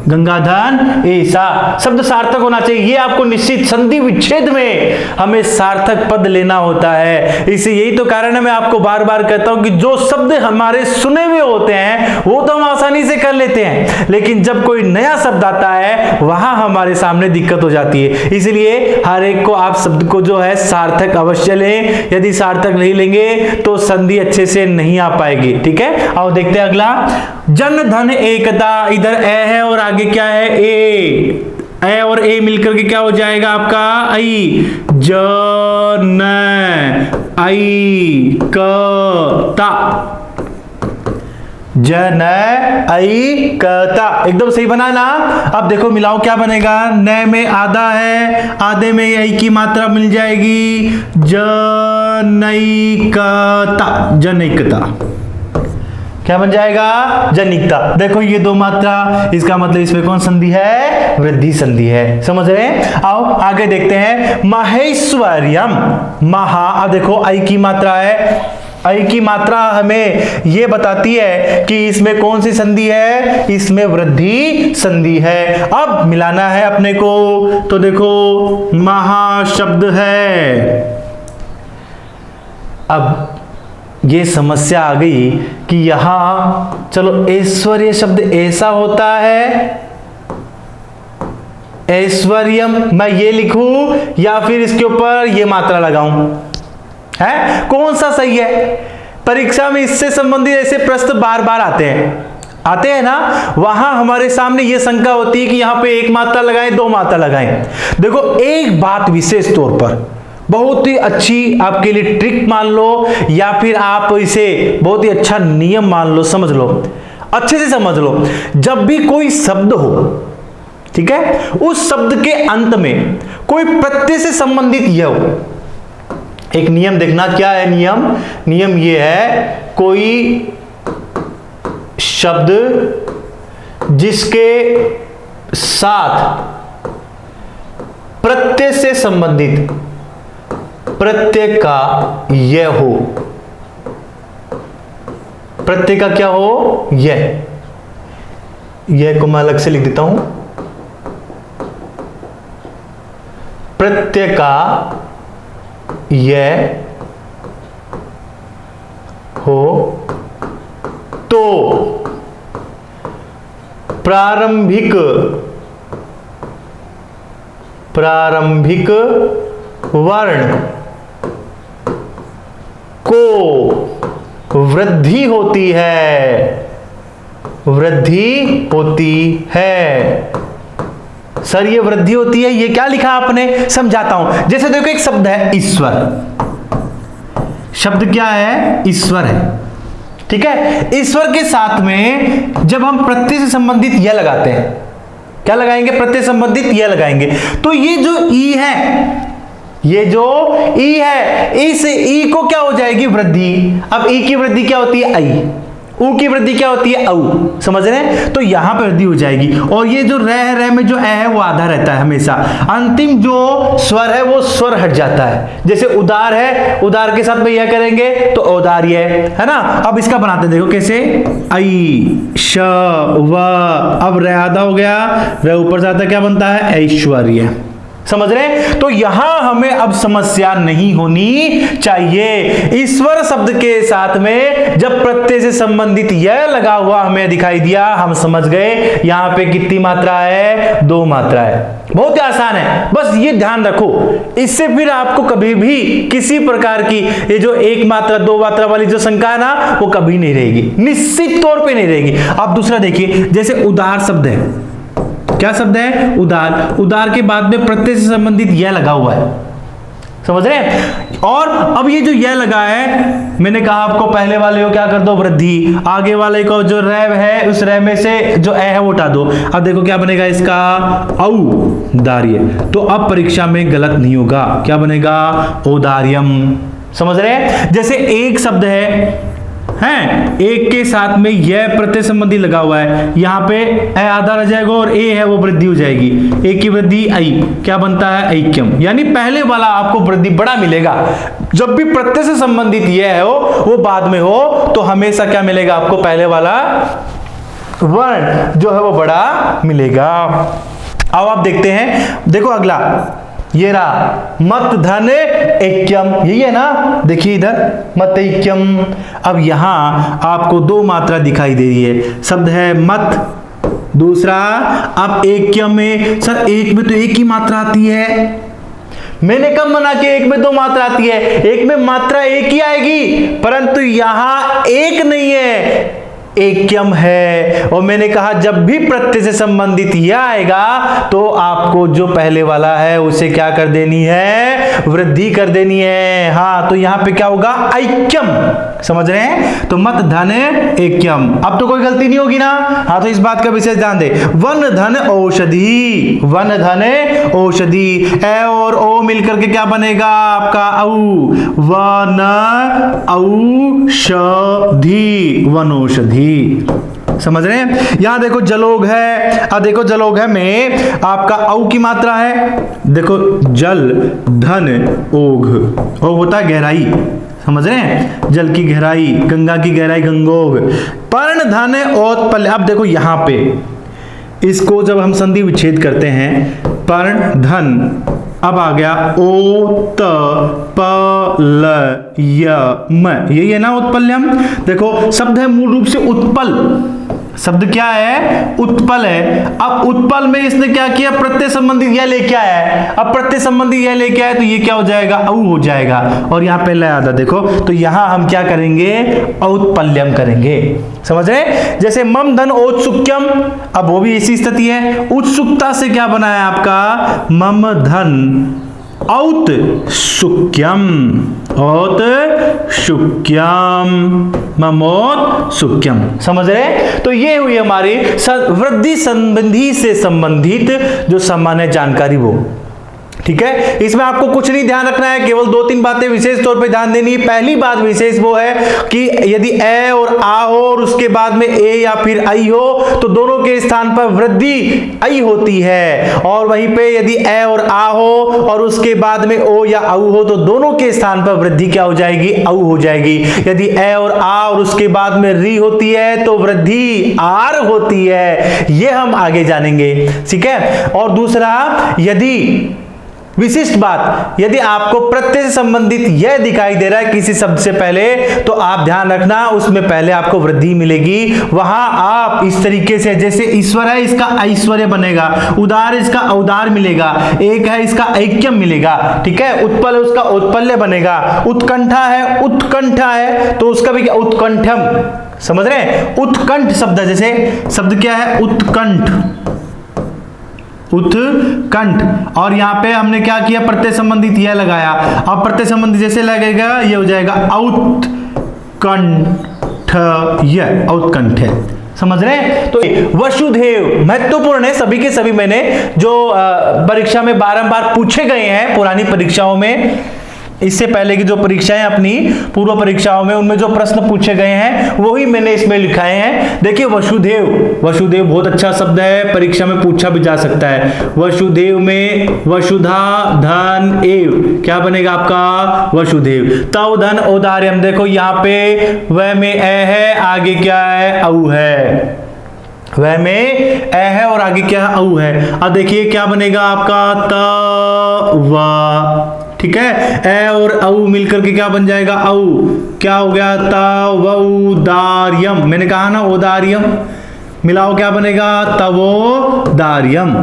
गंगाधन ऐसा शब्द सार्थक होना चाहिए। ये आपको निश्चित संधि विच्छेद में हमें सार्थक पद लेना होता है। इसे यही तो कारण है मैं आपको बार बार कहता हूं कि जो शब्द हमारे सुने हुए होते हैं वो तो हम आसानी से कर लेते हैं, लेकिन जब कोई नया शब्द आता है वहां हमारे सामने दिक्कत हो जाती है। इसलिए हर एक को आप शब्द को जो है सार्थक अवश्य लें, यदि सार्थक नहीं लेंगे तो संधि अच्छे से नहीं आ पाएगी। ठीक है, आओ देखते हैं अगला। जन धन एकता, इधर ए है और आगे क्या है? ए और ए मिलकर के क्या हो जाएगा आपका? आई। जन ऐकता, जन ऐकता, एकदम सही बना ना। अब देखो मिलाओ क्या बनेगा? न में आधा है, आधे में ऐ की मात्रा मिल जाएगी, जनैकता, जनैकता क्या बन जाएगा? जनिकता। देखो ये दो मात्रा, इसका मतलब इसमें कौन संधि है? वृद्धि संधि है। समझ रहे हैं? आओ आगे देखते हैं। माहेश्वर्यम, महा, अब देखो ऐ की मात्रा है, ऐ की मात्रा हमें ये बताती है कि इसमें कौन सी संधि है? इसमें वृद्धि संधि है। अब मिलाना है अपने को, तो देखो महा शब्द है। अब ये समस्या आ गई कि यहां चलो ऐश्वर्य शब्द ऐसा होता है, ऐश्वर्यम मैं ये लिखूं या फिर इसके ऊपर ये मात्रा लगाऊं? है कौन सा सही है? परीक्षा में इससे संबंधित ऐसे प्रश्न बार बार आते हैं ना, वहां हमारे सामने ये शंका होती है कि यहां पे एक मात्रा लगाएं, दो मात्रा लगाएं। देखो एक बात विशेष तौर पर बहुत ही अच्छी आपके लिए ट्रिक मान लो या फिर आप इसे बहुत ही अच्छा नियम मान लो, समझ लो, अच्छे से समझ लो। जब भी कोई शब्द हो, ठीक है, उस शब्द के अंत में कोई प्रत्यय से संबंधित यह हो, एक नियम देखना क्या है नियम? नियम यह है कोई शब्द जिसके साथ प्रत्यय से संबंधित प्रत्यय का यह हो, प्रत्यय का क्या हो? यह को मैं अलग से लिख देता हूं। प्रत्यय का यह हो तो प्रारंभिक वर्ण को वृद्धि होती है, वृद्धि होती है। सर ये वृद्धि होती है, ये क्या लिखा आपने? समझाता हूं। जैसे देखो एक शब्द है ईश्वर, शब्द क्या है? ईश्वर है, ठीक है। ईश्वर के साथ में जब हम प्रत्यय से संबंधित यह लगाते हैं, क्या लगाएंगे? प्रत्यय संबंधित यह लगाएंगे, तो ये जो ई है, ये जो ई है, इस ई को क्या हो जाएगी? वृद्धि। अब ई की वृद्धि क्या होती है? आई। ऊ की वृद्धि क्या होती है? औ। समझ रहे हैं? तो यहां पर वृद्धि हो जाएगी। और ये जो रह में जो ए है वो आधा रहता है हमेशा, अंतिम जो स्वर है वो स्वर हट जाता है। जैसे उदार है, उदार के साथ में यह करेंगे तो औदार्य है ना। अब इसका बनाते हैं, देखो कैसे? ऐ श व, अब रह आधा हो गया, रह ऊपर जाता क्या बनता है? ऐश्वर्य। समझ रहे हैं? तो यहां हमें अब समस्या नहीं होनी चाहिए। ईश्वर शब्द के साथ में जब प्रत्यय से संबंधित यह लगा हुआ हमें दिखाई दिया, हम समझ गए यहां पे कितनी मात्रा है? दो मात्रा है। बहुत ही आसान है, बस ये ध्यान रखो। इससे फिर आपको कभी भी किसी प्रकार की ये जो एक मात्रा दो मात्रा वाली जो शंका है ना, वो कभी नहीं रहेगी, निश्चित तौर पे नहीं रहेगी। अब दूसरा देखिए, जैसे उदार शब्द है, क्या शब्द है? उदार। उदार के बाद में प्रत्यय से संबंधित यह लगा हुआ है, समझ रहे हैं। और अब ये जो यह लगा है, मैंने कहा आपको पहले वाले को क्या कर दो, वृद्धि, आगे वाले को जो रैव है उस रैव में से जो ए है वो उठा दो। अब देखो क्या बनेगा इसका, औदार्य। तो अब परीक्षा में गलत नहीं होगा, क्या बनेगा, औदार्यम। समझ रहे हैं। जैसे एक शब्द है, एक के साथ में यह प्रत्यय संबंधी लगा हुआ है, यहाँ पे ए आधा रह जाएगा और ए है वो वृद्धि हो जाएगी, ए की वृद्धि आई, क्या बनता है, ऐक्यम। यानी पहले वाला आपको वृद्धि बड़ा मिलेगा। जब भी प्रत्यय से संबंधित यह है वो बाद में हो तो हमेशा क्या मिलेगा आपको, पहले वाला वर्ण जो है वो बड़ा मिलेगा। अब आप देखते हैं, देखो अगला ये रहा, मत धन ऐक्यम, यही है ना, देखिए इधर मत ऐक्यम। अब यहां आपको दो मात्रा दिखाई दे रही है, शब्द है मत, दूसरा अब ऐक्यम में, सर एक में तो एक ही मात्रा आती है, मैंने कब मना कि एक में दो मात्रा आती है, एक में मात्रा एक ही आएगी, परंतु यहां एक नहीं है, ऐक्यम है। और मैंने कहा जब भी प्रत्यय से संबंधित यह आएगा तो आपको जो पहले वाला है उसे क्या कर देनी है, वृद्धि कर देनी है। हाँ, तो यहां पे क्या होगा, ऐक्यम। समझ रहे हैं। तो मत धन ऐक्यम, अब तो कोई गलती नहीं होगी ना। हाँ, तो इस बात का विशेष ध्यान दे। वन धन औषधि, वन धन औषधि, ए और ओ मिलकर के क्या बनेगा आपका, औ, वन औषधि, वनौषधि। समझ रहे हैं। यहां देखो जलोग है, अब देखो जलोग है में आपका औ की मात्रा है, देखो जल धन ओघ, ओ होता है गहराई, समझ रहे हैं, जल की गहराई, गंगा की गहराई गंगोग, पर्ण धन औत्पल्य। अब देखो यहां पे इसको जब हम संधि विच्छेद करते हैं, पर्ण धन, अब आ गया ओत पल यम, यही है ना उत्पल्यम। देखो शब्द है मूल रूप से उत्पल, शब्द क्या है, उत्पल है। अब उत्पल में इसने क्या किया, प्रत्यय संबंधी यह लेके आया है, अब प्रत्यय संबंधी यह लेके आया तो ये क्या हो जाएगा, औ हो जाएगा। और यहाँ पहले आधा देखो, तो यहां हम क्या करेंगे, औत्पल्यम करेंगे। समझ रहे। जैसे मम धन औत्सुक्यम, अब वो भी इसी स्थिति है, उत्सुकता से क्या बना है आपका, मम धन औत्सुक्यम, औत्सुक्यम, ममोत्सुक्यम। समझ रहे। तो ये हुई हमारी वृद्धि संबंधी से संबंधित जो सामान्य जानकारी वो, ठीक है। इसमें आपको कुछ नहीं ध्यान रखना है, केवल दो तीन बातें विशेष तौर पे ध्यान देनी है। पहली बात विशेष वो है कि यदि ए और आ हो और उसके बाद में ए या फिर आई हो तो दोनों के स्थान पर वृद्धि आई होती है, और वहीं पे यदि ए और आ हो और उसके बाद में ओ या औ हो तो दोनों के स्थान पर वृद्धि क्या हो जाएगी, औ हो जाएगी। यदि ए और आ और उसके बाद में री होती है तो वृद्धि आर होती है। ये हम आगे जानेंगे, ठीक है। और दूसरा, यदि विशिष्ट बात, यदि आपको प्रत्यय से संबंधित यह दिखाई दे रहा है किसी शब्द से पहले, तो आप ध्यान रखना उसमें पहले आपको वृद्धि मिलेगी। वहां आप इस तरीके से, जैसे ईश्वर है इसका ऐश्वर्य बनेगा, उदार इसका औदार मिलेगा, एक है इसका ऐक्यम मिलेगा, ठीक है। उत्पल है उसका उत्पल्य बनेगा, उत्कंठा है उत्कंठा है तो उसका भी क्या, उत्कंठम। समझ रहे हैं। उत्कंठ शब्द, जैसे शब्द क्या है, उत्कंठ, उत्कंठ। और यहां पे हमने क्या किया, प्रत्यय संबंधित यह लगाया। अब प्रत्यय संबंधित जैसे लगेगा ये हो जाएगा औत्कंठ, यह औत्कंठ है। समझ रहे हैं। तो वसुधैव महत्वपूर्ण है, सभी के सभी मैंने जो परीक्षा में बारंबार पूछे गए हैं पुरानी परीक्षाओं में, इससे पहले की जो परीक्षाएं अपनी पूर्व परीक्षाओं में, उनमें जो प्रश्न पूछे गए हैं वही मैंने इसमें लिखाए हैं। देखिए वसुधैव, वसुधैव बहुत अच्छा शब्द है, परीक्षा में पूछा भी जा सकता है। वसुधैव में वसुधा धन एव, क्या बनेगा आपका, वसुधैव। तव धन औदार्यम, देखो यहाँ पे वह में ए है, आगे क्या है, औ है, वह में ए है और आगे क्या है, औ है। अब देखिए क्या बनेगा आपका, तव, ठीक है। ए और औ मिलकर के क्या बन जाएगा, औ, क्या हो गया, तवोदार्यम। मैंने कहा ना औदार्यम, मिलाओ क्या बनेगा, तवोदार्यम,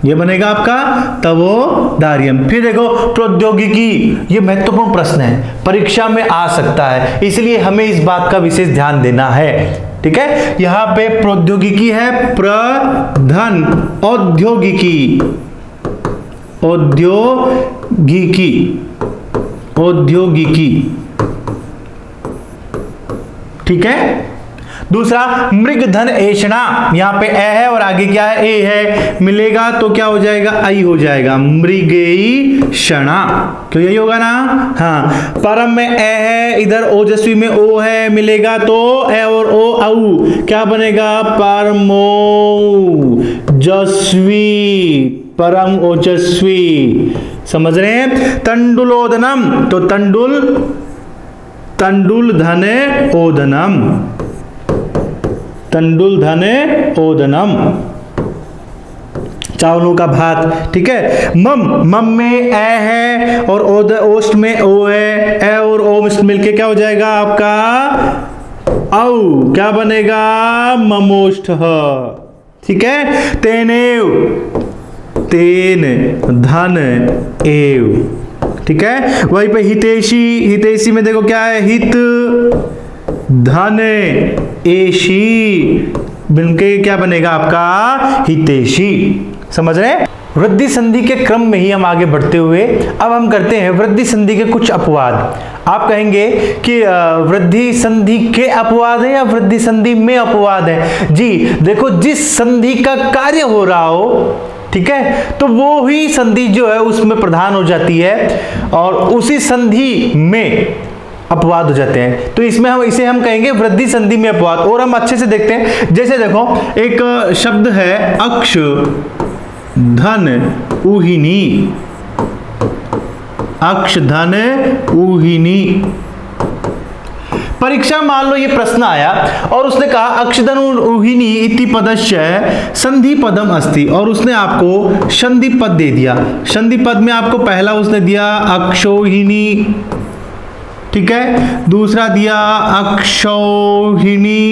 ये बनेगा आपका तवोदार्यम। फिर देखो प्रौद्योगिकी, ये महत्वपूर्ण प्रश्न है, परीक्षा में आ सकता है, इसलिए हमें इस बात का विशेष ध्यान देना है, ठीक है। यहां पे प्रौद्योगिकी है, प्रधन औद्योगिकी, औद्योगिकी, औद्योगिकी, ठीक है। दूसरा मृग धन ऐषणा, यहां पे ए है और आगे क्या है, ए है, मिलेगा तो क्या हो जाएगा, आई हो जाएगा, मृगैषणा, क्यों यही होगा ना। हाँ, परम में ए है, इधर ओजस्वी में ओ है, मिलेगा तो ए और ओ औ, क्या बनेगा, परमोजस्वी, परम ओजस्वी, समझ रहे हैं। तंडुलोदनम, तो तंडुल, तंडुल धन ओदनम, तंडुल धन ओदनम, चावलों का भात, ठीक है। मम, मम में ए है और ओस्ट में ओ है, ए और ओ मिलके क्या हो जाएगा आपका, औ, क्या बनेगा, ममोष्ठ, ठीक है। तेनेव, तेन धन एव, ठीक है। वहीं पे हितैषी, हितैषी में देखो क्या है, हित धन एशी, मिलके क्या बनेगा आपका, हितैषी, समझ रहे हैं। वृद्धि संधि के क्रम में ही हम आगे बढ़ते हुए अब हम करते हैं वृद्धि संधि के कुछ अपवाद। आप कहेंगे कि वृद्धि संधि के अपवाद है या वृद्धि संधि में अपवाद है। जी देखो, जिस संधि का कार्य हो रहा हो, ठीक है, तो वो ही संधि जो है उसमें प्रधान हो जाती है और उसी संधि में अपवाद हो जाते हैं। तो इसमें हम इसे हम कहेंगे वृद्धि संधि में अपवाद। और हम अच्छे से देखते हैं, जैसे देखो एक शब्द है अक्ष धन उहिनी, अक्ष धन उहिनी। परीक्षा मान लो ये प्रश्न आया और उसने कहा अक्षधन उहिनी इति पदस्य संधि पदम अस्ति, और उसने आपको संधि पद दे दिया। संधि पद में आपको पहला उसने दिया अक्षोहिनी, ठीक है, दूसरा दिया अक्षौहिणी,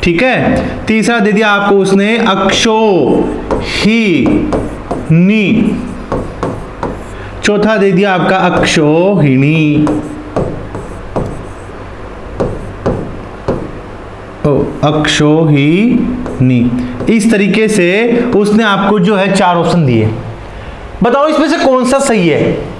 ठीक है, तीसरा दे दिया आपको उसने अक्षोहिनी, चौथा दे दिया आपका अक्षोहिणी, अक्षोहिणी। इस तरीके से उसने आपको जो है 4 ऑप्शन दिए। बताओ इसमें से कौन सा सही है।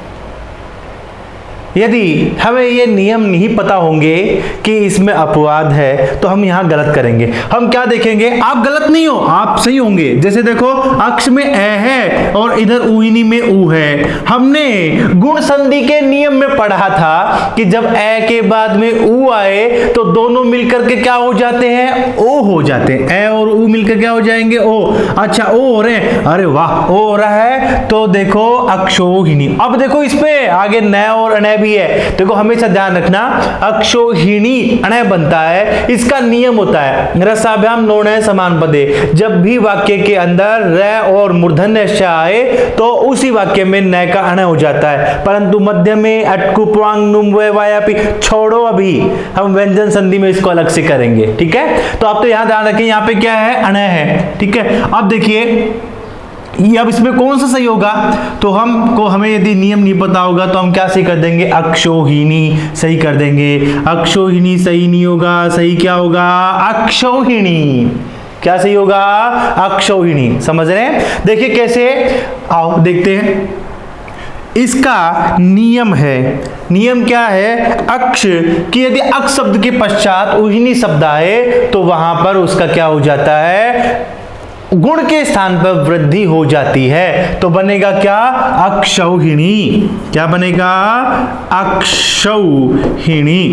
यदि हमें ये नियम नहीं पता होंगे कि इसमें अपवाद है तो हम यहां गलत करेंगे। हम क्या देखेंगे, आप गलत नहीं हो, आप सही होंगे। जैसे देखो अक्ष में ए है और इधर उहिनी में ऊ है। हमने गुण संधि के नियम में पढ़ा था कि जब ए के बाद में ऊ आए तो दोनों मिलकर के क्या हो जाते हैं, ओ हो जाते हैं। ए और ऊ मिलकर क्या हो जाएंगे, ओ। अच्छा ओ हो रहे हैं, अरे वाह ओ हो रहा है, तो देखो अक्षोहिणी। अब देखो इस पे आगे न और अनय भी है। देखो हमेशा ध्यान रखना, अक्षोहिणी अणय बनता है, इसका नियम होता है रसाभ्याम नोणय समान पदे। जब भी वाक्य के अंदर र और मूर्धन्य श आए तो उसी वाक्य में न का अणय हो जाता है, परंतु मध्य में अटकु प्वांग नुम वायापी छोड़ो, अभी हम व्यंजन संधि में इसको अलग से करेंगे, ठीक है। तो आप तो यहां ध्यान रखें, यहां पे क्या है, अणय है, ठीक है। अब देखिए ये अब इसमें कौन सा सही होगा, तो हमें यदि नियम नहीं पता होगा तो हम क्या सही कर देंगे, अक्षोहिणी सही कर देंगे। अक्षोहिणी सही नहीं होगा, सही क्या होगा, अक्षोहिणी। क्या सही होगा, अक्षोहिणी। समझ रहे हैं, देखिए कैसे, आओ देखते हैं। इसका नियम है, नियम क्या है, अक्ष कि यदि अक्ष शब्द के पश्चात उहिनी शब्द आए तो वहां पर उसका क्या हो जाता है, गुण के स्थान पर वृद्धि हो जाती है। तो बनेगा क्या, अक्षौहिणी। क्या बनेगा, अक्षौहिणी,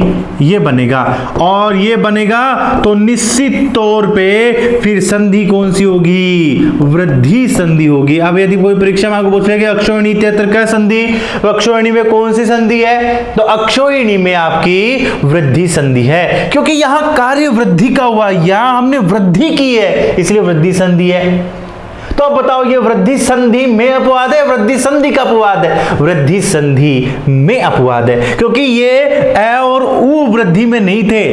ये बनेगा। और ये बनेगा तो निश्चित तौर पे फिर संधि कौन सी होगी, वृद्धि संधि होगी। अब यदि कोई परीक्षा में आपको पूछे कि अक्षौहिणी इत्यत्र क्या संधि, तो अक्षौहिणी में कौन सी संधि है, तो अक्षौहिणी में आपकी वृद्धि संधि है, क्योंकि यहां कार्य वृद्धि का हुआ, यहां हमने वृद्धि की है इसलिए वृद्धि संधि है। तो अब बताओ ये वृद्धि संधि में अपवाद है, वृद्धि संधि का अपवाद है, वृद्धि संधि में अपवाद है, क्योंकि ये ए और ऊ वृद्धि में नहीं थे।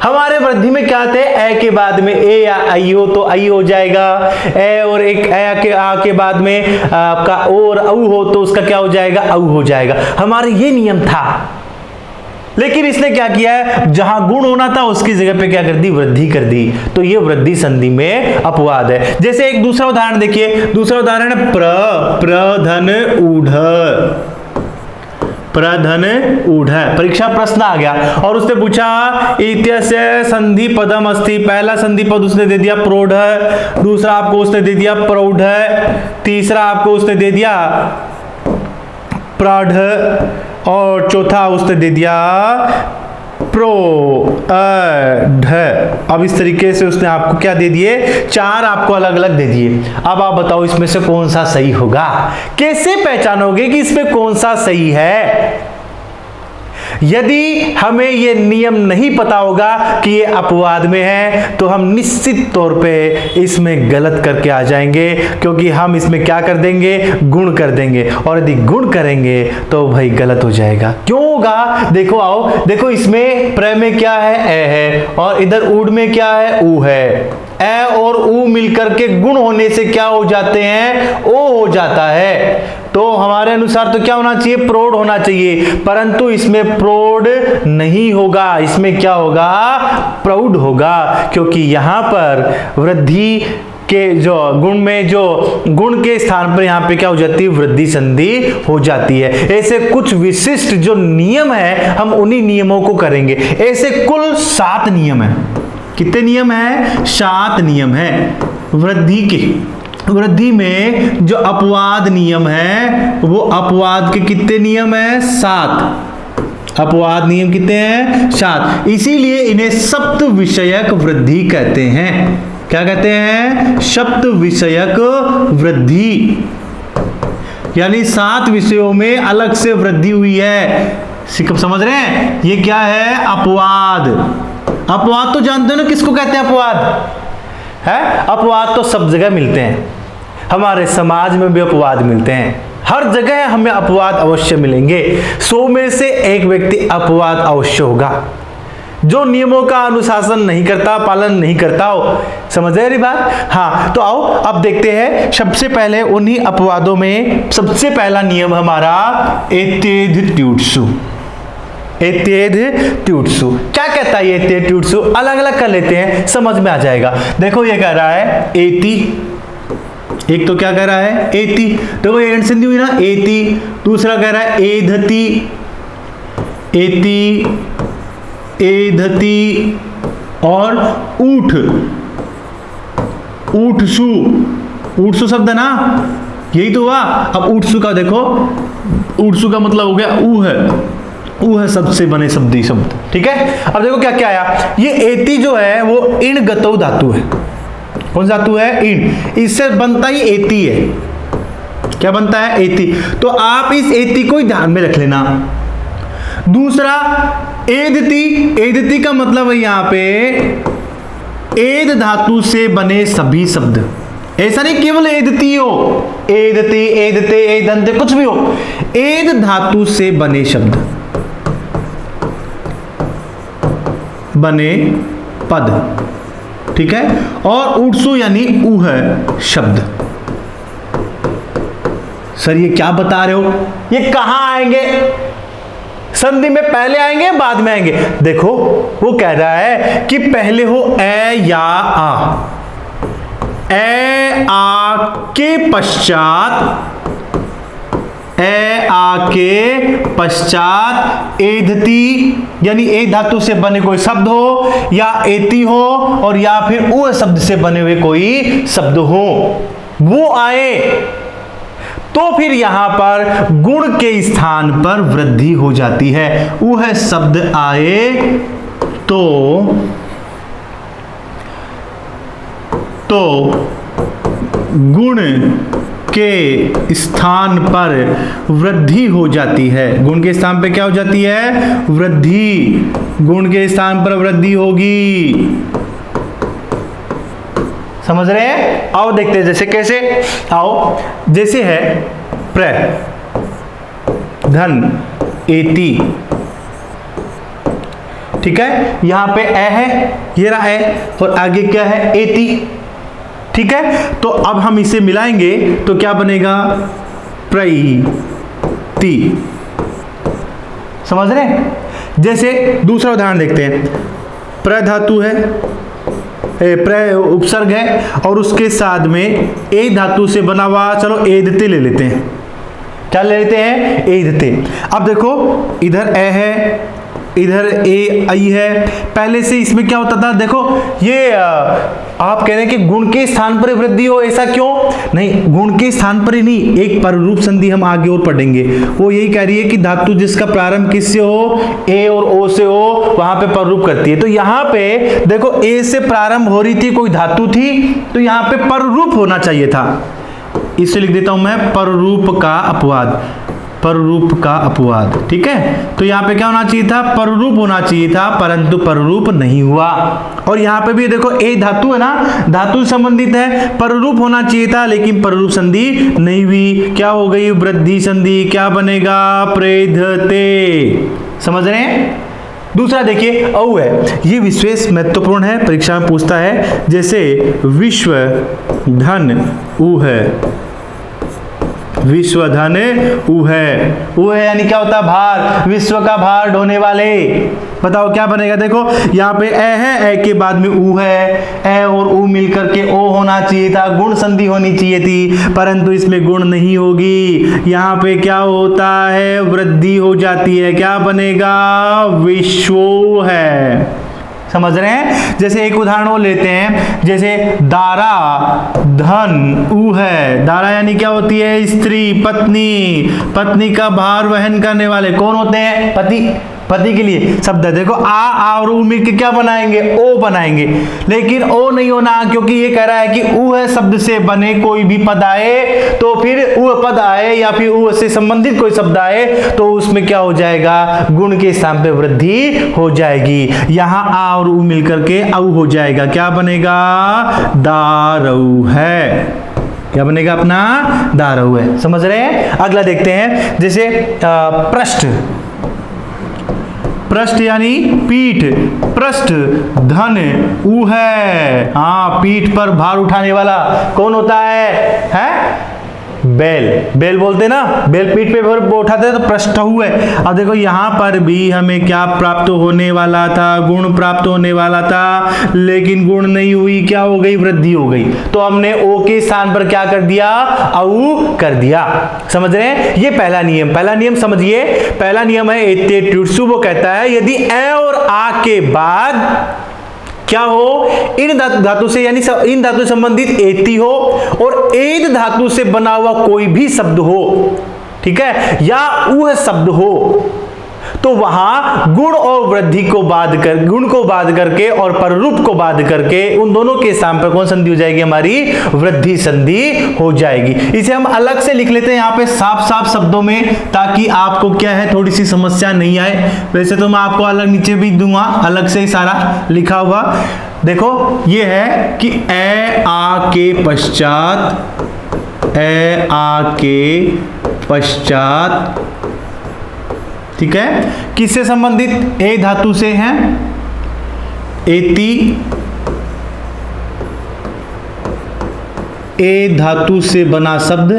हमारे वृद्धि में क्या थे, ए के बाद में ए या आई हो तो आई हो जाएगा, ए और एक ए के आ के बाद में आपका ओ और औ हो तो उसका क्या हो जाएगा, औ हो जाएगा। हमारे ये नियम था, लेकिन इसने क्या किया है, जहां गुण होना था उसकी जगह पे क्या कर दी, वृद्धि कर दी। तो ये वृद्धि संधि में अपवाद है। जैसे एक दूसरा उदाहरण देखिए, दूसरा उदाहरण है प्रधन ऊढ़। प्रधन ऊढ़, परीक्षा प्रश्न आ गया और उसने पूछा इत्यस्य संधि पदम अस्ति। पहला संधि पद उसने दे दिया प्रौढ़, दूसरा आपको उसने दे दिया प्रौढ़, तीसरा आपको उसने दे दिया प्रौढ़ और चौथा उसने दे दिया प्रौढ़। अब इस तरीके से उसने आपको क्या दे दिए, 4 आपको अलग अलग दे दिए। अब आप बताओ इसमें से कौन सा सही होगा, कैसे पहचानोगे कि इसमें कौन सा सही है। यदि हमें यह नियम नहीं पता होगा कि ये अपवाद में है तो हम निश्चित तौर पे इसमें गलत करके आ जाएंगे, क्योंकि हम इसमें क्या कर देंगे, गुण कर देंगे, और यदि गुण करेंगे तो भाई गलत हो जाएगा। क्यों होगा, देखो आओ, देखो इसमें प्र में क्या है, ए है, और इधर ऊढ़ में क्या है, ऊ है। ए और ऊ मिलकर के गुण होने से क्या हो जाते हैं, ओ हो जाता है। तो हमारे अनुसार तो क्या होना चाहिए, प्रौढ़ होना चाहिए, परंतु इसमें प्रौढ़ नहीं होगा, इसमें क्या होगा, प्रौढ़ होगा, क्योंकि यहां पर वृद्धि के जो गुण में जो गुण के स्थान पर यहां पे क्या हो जाती है, वृद्धि संधि हो जाती है। ऐसे कुछ विशिष्ट जो नियम है हम उन्हीं नियमों को करेंगे। ऐसे कुल 7 नियम है। कितने नियम है, 7 नियम है वृद्धि के। वृद्धि में जो अपवाद नियम है वो अपवाद के कितने नियम है, 7। अपवाद नियम कितने हैं, 7। इसीलिए इन्हें सप्त विषयक वृद्धि कहते हैं। क्या कहते हैं, सप्त विषयक वृद्धि, यानी 7 विषयों में अलग से वृद्धि हुई है। समझ रहे हैं, ये क्या है, अपवाद। अपवाद तो जानते हो ना किसको कहते हैं, अपवाद है। अपवाद तो सब जगह मिलते हैं, हमारे समाज में भी अपवाद मिलते हैं, हर जगह हमें अपवाद अवश्य मिलेंगे। 100 में से 1 व्यक्ति अपवाद अवश्य होगा जो नियमों का अनुशासन नहीं करता, पालन नहीं करता हो। समझ रहे मेरी बात। हाँ, तो आओ अब देखते हैं। सबसे पहले उन्हीं अपवादों में सबसे पहला नियम हमारा एतेद ट्यूट्सु। एतेद ट्यूट्सु क्या कहता है, एतेद ट्यूट्सु अलग अलग कर लेते हैं, समझ में आ जाएगा। देखो ये कह रहा है एति, एक तो क्या कह रहा है, एति, देखो ये संधि हुई ना, एति। दूसरा कह रहा है एधति, एति, एधति, और ऊठ, ऊठसु। ऊठसु शब्द है ना, यही तो हुआ। अब ऊठसु का देखो, ऊठसु का मतलब हो गया ऊ है, ऊ है सबसे बने शब्दी शब्द। ठीक है, अब देखो क्या क्या आया, ये एति जो है वो इण गतौ धातु है। कौन सा धातु है, इण। इससे बनता ही एति है। क्या बनता है, एति। तो आप इस एति को ही ध्यान में रख लेना। दूसरा एदति, एदति का मतलब है यहां पे एद धातु से बने सभी शब्द। ऐसा नहीं केवल एदति हो, एदति, एदते, एदंते, कुछ भी हो, एद धातु से बने शब्द, बने पद। ठीक है, और ऊठसु यानी ऊ है शब्द। सर ये क्या बता रहे हो, ये कहां आएंगे, संधि में पहले आएंगे बाद में आएंगे। देखो वो कह रहा है कि पहले हो ए या आ, ए आ के पश्चात, ए आ के पश्चात एधति यानी ए धातु से बने कोई शब्द हो, या एति हो, और या फिर उ शब्द से बने हुए कोई शब्द हो, वो आए तो फिर यहां पर गुण के स्थान पर वृद्धि हो जाती है। वह शब्द आए तो गुण के स्थान पर वृद्धि हो जाती है। गुण के स्थान पे क्या हो जाती है, वृद्धि। गुण के स्थान पर वृद्धि होगी। समझ रहे हैं, आओ देखते हैं जैसे कैसे। आओ, जैसे है प्र, धन, एति। ठीक है, यहां पे ए है, ये रहा है, और आगे क्या है, एति। ठीक है, तो अब हम इसे मिलाएंगे तो क्या बनेगा, प्रति। समझ रहे हैं, जैसे दूसरा उदाहरण देखते हैं, प्रधातु है, प्र उपसर्ग है और उसके साथ में ए धातु से बना हुआ, चलो एदते ले लेते हैं। क्या ले लेते हैं? एदते। अब देखो इधर ए है, इधर ए आई है। पहले से इसमें क्या होता था, देखो ये आप कह रहे हैं कि गुण के स्थान पर वृद्धि हो, ऐसा क्यों? नहीं, गुण के स्थान पर ही नहीं, एक पररूप संधि हम आगे और पढ़ेंगे, वो यही कह रही है कि धातु जिसका प्रारंभ किससे हो, ए और ओ से हो, वहां पे पररूप करती है। तो यहाँ पे देखो ए से प्रारंभ हो रही थी, कोई धातु थी, तो यहाँ पे पररूप होना चाहिए था। इसे लिख देता हूं मैं, पररूप का अपवाद, पररूप का अपवाद। ठीक है, तो यहाँ पे क्या होना चाहिए था? पररूप होना चाहिए था, परंतु पररूप नहीं हुआ। और यहाँ पे भी देखो ए धातु है ना, धातु संबंधित है, पररूप होना चाहिए था, लेकिन पररूप संधि नहीं हुई। क्या हो गई? वृद्धि संधि। क्या बनेगा? प्रेधते। समझ रहे हैं? दूसरा देखिए औ है, ये विशेष महत्वपूर्ण है, परीक्षा में पूछता है। जैसे विश्व धन उ है, विश्वधन उ है यानी क्या होता है? भार, विश्व का भार ढोने वाले। बताओ क्या बनेगा? देखो यहाँ पे ए है, ए के बाद में उ है, ए और उ मिलकर के ओ होना चाहिए था, गुण संधि होनी चाहिए थी, परंतु इसमें गुण नहीं होगी। यहाँ पे क्या होता है? वृद्धि हो जाती है। क्या बनेगा? विश्वो है। समझ रहे हैं? जैसे एक उदाहरण वो लेते हैं, जैसे दारा धन उ है। दारा यानी क्या होती है? स्त्री, पत्नी। पत्नी का भार वहन करने वाले कौन होते हैं? पति। पति के लिए शब्द है। देखो आ और उ मिलकर क्या बनाएंगे? ओ बनाएंगे, लेकिन ओ नहीं होना, क्योंकि ये कह रहा है कि उ है शब्द से बने कोई भी पद आए, तो फिर उ पद आए या फिर उ से संबंधित कोई शब्द आए, तो उसमें क्या हो जाएगा? गुण के स्थान पे वृद्धि हो जाएगी। यहाँ आ और उ मिलकर के औ हो जाएगा। क्या बनेगा? दारऊ है। क्या बनेगा अपना? दारऊ है। समझ रहे हैं? अगला देखते हैं, जैसे पृष्ठ। पृष्ठ यानी पीठ, पृष्ठ धन उ है। हाँ, पीठ पर भार उठाने वाला कौन होता है? हैं? बैल। बैल बोलते ना, बैल पीठ पे उठाते हैं, तो पृष्ठ है। अब देखो यहाँ पर भी हमें क्या प्राप्त होने वाला था? गुण प्राप्त होने वाला था, लेकिन गुण नहीं हुई। क्या हो गई? वृद्धि हो गई। तो हमने ओ के स्थान पर क्या कर दिया? औ कर दिया। समझ रहे हैं? ये पहला नियम। पहला नियम समझिए। पहला नियम है एते ट्युत्सु। वो कहता है यदि ए और आ के बाद क्या हो? इन धातु से, यानी इन धातु संबंधित एति हो और एद धातु से बना हुआ कोई भी शब्द हो, ठीक है, या ऊह शब्द हो, तो वहां गुण और वृद्धि को बाद कर, गुण को बाद करके और पररूप को बाद करके उन दोनों के स्थान पर कौन संधि हो जाएगी? हमारी वृद्धि संधि हो जाएगी। इसे हम अलग से लिख लेते हैं यहाँ पे साफ साफ शब्दों में, ताकि आपको क्या है, थोड़ी सी समस्या नहीं आए। वैसे तो मैं आपको अलग नीचे भी दूंगा, अलग से ही सारा लिखा हुआ। देखो ये है कि ए आ के पश्चात, ए आ के पश्चात, ठीक है, किससे संबंधित? ए धातु से हैं। एति, ए धातु से बना शब्द,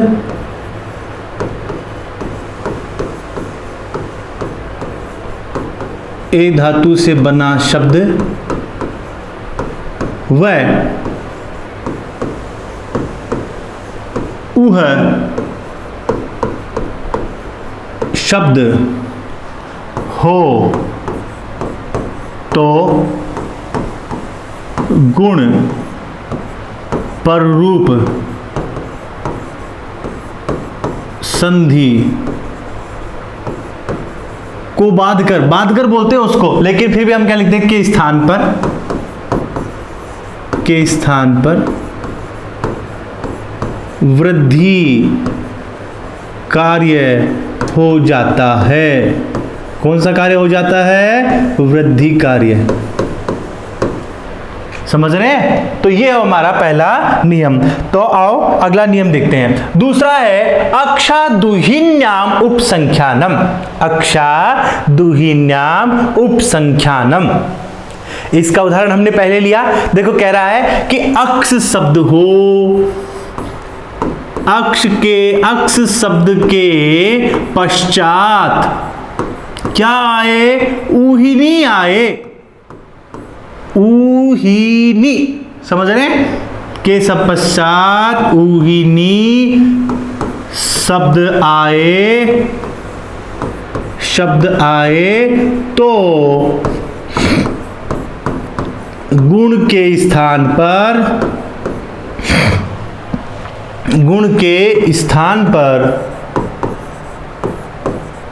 ए धातु से बना शब्द, वह उह शब्द हो तो गुण पररूप संधि को बाध कर बोलते हैं उसको, लेकिन फिर भी हम क्या लिखते हैं? के स्थान पर, के स्थान पर वृद्धि कार्य हो जाता है। कौन सा कार्य हो जाता है? वृद्धि कार्य। समझ रहे हैं? तो ये है हमारा पहला नियम। तो आओ अगला नियम देखते हैं। दूसरा है अक्षादुहिन्याम उपसंख्यानम। अक्षादुहिन्याम उपसंख्यानम। इसका उदाहरण हमने पहले लिया। देखो कह रहा है कि अक्ष शब्द हो, अक्ष शब्द के पश्चात क्या आए? ऊहिनी आए, ऊहिनी, समझ रहे हैं? के सब पश्चात ऊहिनी शब्द आए तो गुण के स्थान पर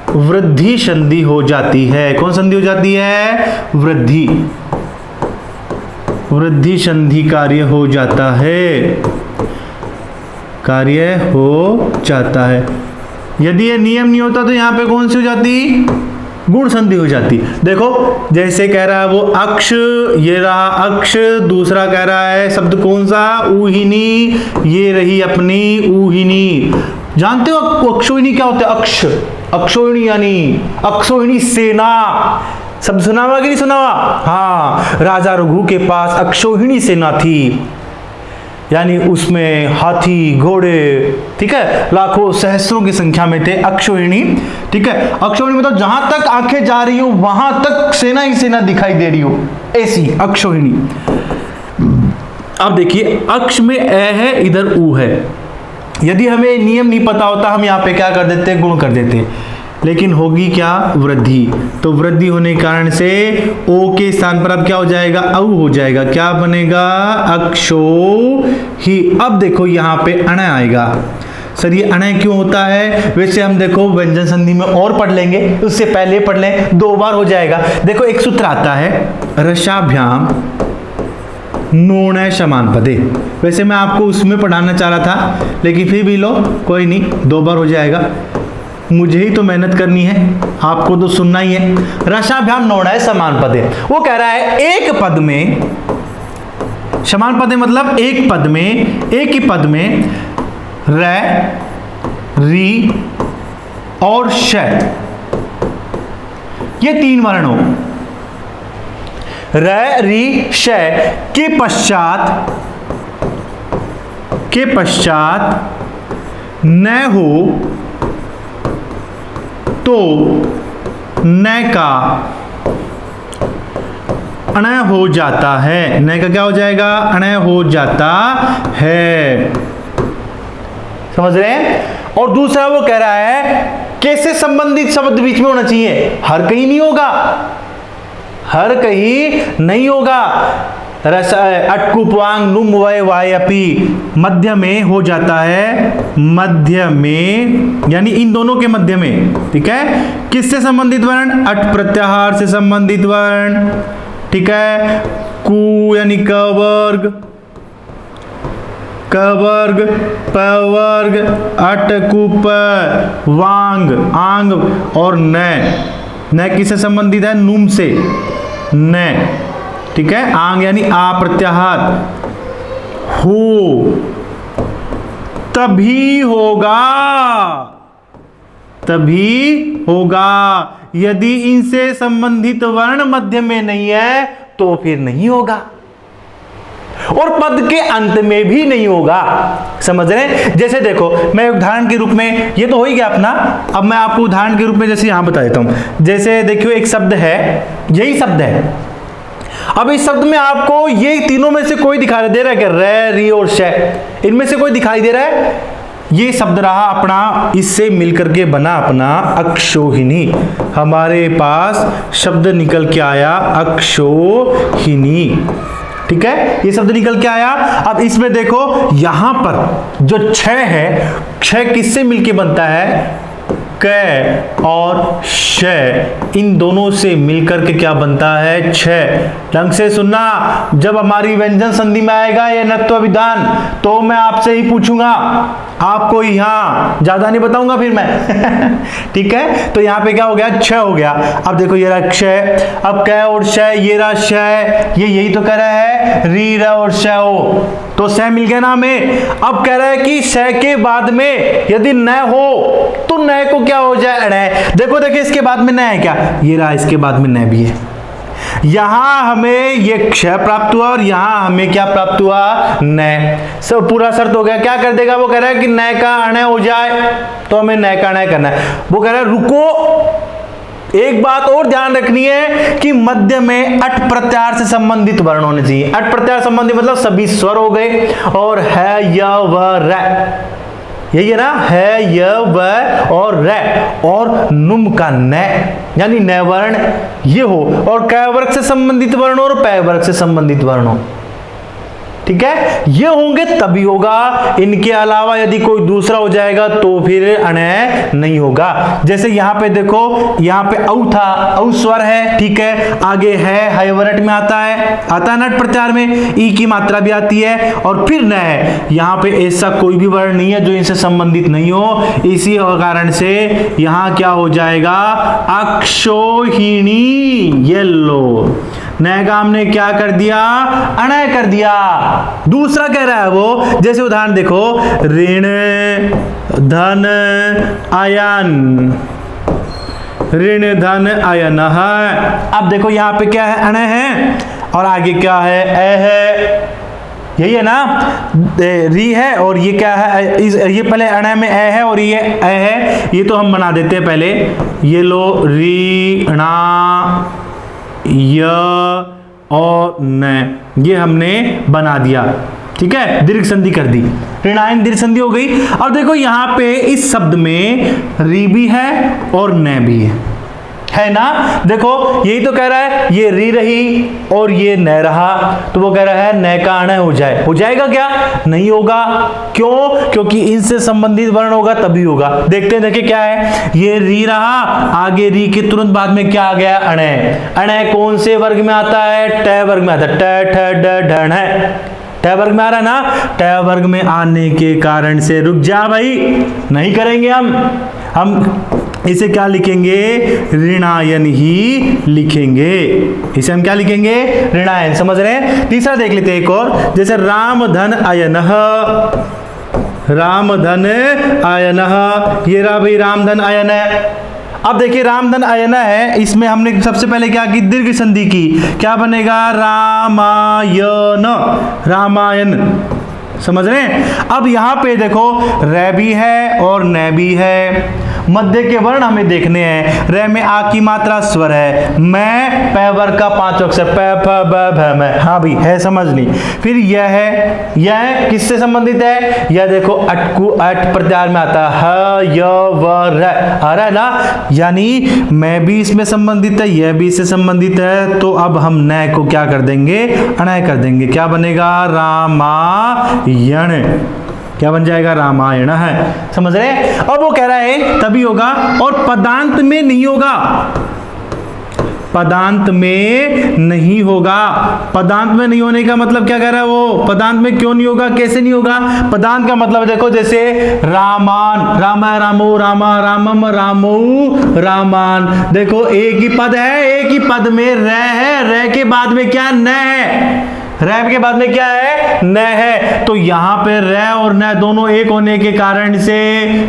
वृद्धि संधि हो जाती है। कौन संधि हो जाती है? वृद्धि संधि कार्य हो जाता है। यदि ये नियम नहीं होता तो यहां पे कौन सी हो जाती? गुण संधि हो जाती। देखो जैसे कह रहा है वो अक्ष, ये रहा अक्ष, दूसरा कह रहा है शब्द कौन सा? ऊहिनी, ये रही अपनी ऊहिनी। जानते हो अक्षोहिणी क्या होता है? अक्षोहिणी यानी अक्षोहिणी सेना। शब्द सुना हुआ कि नहीं सुना हुआ? हाँ, राजा रघु के पास अक्षोहिणी सेना थी, यानी उसमें हाथी, घोड़े, ठीक है, लाखों सहस्रों की संख्या में थे अक्षोहिणी। ठीक है, अक्षोहिणी मतलब जहां तक आंखें जा रही हो वहां तक सेना ही सेना दिखाई दे रही हो, ऐसी अक्षोहिणी। अब देखिए अक्ष में ए है, इधर ऊ है। यदि हमें नियम नहीं पता होता हम यहाँ पे क्या कर देते? गुण कर देते। लेकिन होगी क्या? वृद्धि। तो वृद्धि होने के कारण से ओ के स्थान पर अब क्या हो जाएगा? औ हो जाएगा। क्या बनेगा? अक्षो ही। अब देखो यहाँ पे अण आएगा। सर ये अण क्यों होता है? वैसे हम देखो व्यंजन संधि में और पढ़ लेंगे, उससे पहले पढ़ लें, 2 बार हो जाएगा। देखो एक सूत्र आता है रसाभ्याम नोण समान पदे। वैसे मैं आपको उसमें पढ़ाना चाह रहा था, लेकिन फिर भी लो, कोई नहीं, 2 बार हो जाएगा। मुझे ही तो मेहनत करनी है, आपको तो सुनना ही है। रसाभ्याम नोण समान पदे, वो कह रहा है एक पद में, समान पदे मतलब एक पद में, एक ही पद में र, री और श, ये 3 वर्ण हो। र, री, श के पश्चात न हो तो न का अण हो जाता है। न का क्या हो जाएगा? अण हो जाता है। समझ रहे हैं? और दूसरा वो कह रहा है कैसे संबंधित शब्द बीच में होना चाहिए? हर कहीं नहीं होगा, हर कहीं नहीं होगा। रस अटकुपवांग नुम वय वायपी मध्य में हो जाता है, मध्य में यानी इन दोनों के मध्य में। ठीक है, किससे संबंधित वर्ण? अट प्रत्याहार से संबंधित वर्ण। ठीक है, कु यानी क वर्ग, क वर्ग, प वर्ग, अट कुप वांग आंग और न किससे संबंधित है? नुम से, न। ठीक है, आंग यानी आ प्रत्याहार। हो तभी होगा, यदि इनसे संबंधित वर्ण मध्य में नहीं है तो फिर नहीं होगा, और पद के अंत में भी नहीं होगा। समझ रहे हैं? जैसे देखो मैं उदाहरण के रूप में, ये तो हो ही गया अपना, अब मैं आपको उदाहरण के रूप में जैसे यहां बता देता हूं। जैसे देखियो एक शब्द है, यही शब्द है। अब इस शब्द में आपको ये तीनों में से कोई दिखाई दे रहा है क्या? रे, री और श, इनमें से कोई दिखाई दे रहा है? ये शब्द रहा अपना, इससे मिलकर के बना अपना अक्षोहिणी। हमारे पास शब्द निकल के आया अक्षोहिणी। ठीक है, ये शब्द निकल के आया। अब इसमें देखो यहां पर जो छ है, छ किससे मिलके बनता है? क और श, इन दोनों से मिलकर के क्या बनता है? छ। ढंग से सुनना, जब हमारी व्यंजन संधि में आएगा ये नत्व विधान तो मैं आपसे ही पूछूंगा, आपको यहाँ ज्यादा नहीं बताऊंगा फिर मैं। ठीक है, तो यहाँ पे क्या हो गया? छ हो गया। अब देखो ये रहा क्ष, अब क और श, ये रहा श, ये यही तो कह रहा है री र और श हो, तो स मिल गया ना हमें। अब कह रहा है कि स के बाद में यदि न हो तो न को क्या हो जाए? अण। देखो देखिए इसके बाद में न है क्या? ये रहा, इसके बाद में न भी है। यहां हमें ये क्ष प्राप्त हुआ और यहां हमें क्या प्राप्त हुआ? न। सब पूरा शर्त हो गया। क्या कर देगा? वो कह रहा है कि न का अण हो जाए, तो हमें न का अण करना है। वो कह रहा है रुको, एक बात और ध्यान रखनी है कि मध्य में अट प्रत्याहार से संबंधित वर्ण होने चाहिए। अट प्रत्याहार संबंधी मतलब सभी स्वर हो गए, और है य व र, यही है ना, है य व और र, और नुम का न यानी न वर्ण ये हो, और क वर्ग से संबंधित वर्ण और पै वर्ग से संबंधित वर्ण हो। ठीक है, ये होंगे तभी होगा, इनके अलावा यदि कोई दूसरा हो जाएगा तो फिर अणय नहीं होगा। जैसे यहां पे देखो, यहां पे औ था, औ स्वर है, ठीक है, आगे है हयवरट में आता है नट प्रत्याहार में, ई की मात्रा भी आती है, और फिर न है। यहां पे ऐसा कोई भी वर्ण नहीं है जो इनसे संबंधित नहीं हो, इसी कारण से यहां क्या हो जाएगा, अक्षोहिणी। येलो नए का हमने क्या कर दिया, अणय कर दिया। दूसरा कह रहा है वो, जैसे उदाहरण देखो, ऋण धन आयन, ऋण धन आयन है। अब देखो यहां पे क्या है, अणय है, और आगे क्या है, ए है, यही है ना, री है, और ये क्या है, ये पहले अणय में ए है और ये ए है, ये तो हम बना देते हैं पहले। ये लो, री णा य और न, ये हमने बना दिया। ठीक है, दीर्घ संधि कर दी, ऋणायन दीर्घ संधि हो गई। अब देखो यहां पे इस शब्द में री भी है और न भी है ना। देखो यही तो कह रहा है, ये री रही और ये न रहा, तो वो कह रहा है न का अणय हो जाए। हो जाएगा क्या, नहीं होगा। क्यों, क्योंकि इनसे संबंधित वर्ण होगा तभी होगा। देखते हैं, देखिए क्या है, ये री रहा, आगे री के तुरंत बाद में क्या आ गया, अणय। अणय कौन से वर्ग में आता है, ट वर्ग में आता है, ट ठ ड ढ है, ट वर्ग में आ रहा है ना। ट वर्ग में आने के कारण से, रुक जा भाई, नहीं करेंगे हम इसे क्या लिखेंगे, ऋणायन ही लिखेंगे। इसे हम क्या लिखेंगे, ऋणायन। समझ रहे हैं। तीसरा देख लेते हैं एक और, जैसे राम धन आयनः, राम धन आयनः, ये रहा भाई राम धन आयन है। अब देखिए रामधन आयना है, इसमें हमने सबसे पहले क्या की, दीर्घ संधि की, क्या बनेगा, रामायण, रामायण। समझ रहे हैं। अब यहां पे देखो रे भी है और न भी है, मध्य के वर्ण हमें देखने हैं। रे में आ की मात्रा स्वर है, मैं पै वर्ग का 5 अक्षर, पै फ ब भ म, हाँ भी है, समझ ली। फिर यह है, यह किससे संबंधित है, यह देखो अटकू अट प्रत्याहार में आता है, ह य व र आ रहा है ना, यानी मैं भी इसमें संबंधित है, यह भी इससे संबंधित है। तो अब हम न को क्या कर देंगे, अणय कर देंगे। क्या बनेगा, रामायण। क्या बन जाएगा, रामायण है। समझ रहे। अब वो कह रहा है तभी होगा, और पदांत में नहीं होगा, पदांत में नहीं होगा। पदांत में नहीं होने का मतलब क्या कह रहा है वो, पदांत में क्यों नहीं होगा, कैसे नहीं होगा। पदांत का मतलब देखो, जैसे रामान, रामा रामो, रामा रामम, रामो रामान। देखो एक ही पद है, एक ही पद में र है, र के बाद में क्या, न है, रैम के बाद में क्या है, न है। तो यहां पे र और न दोनों एक होने के कारण से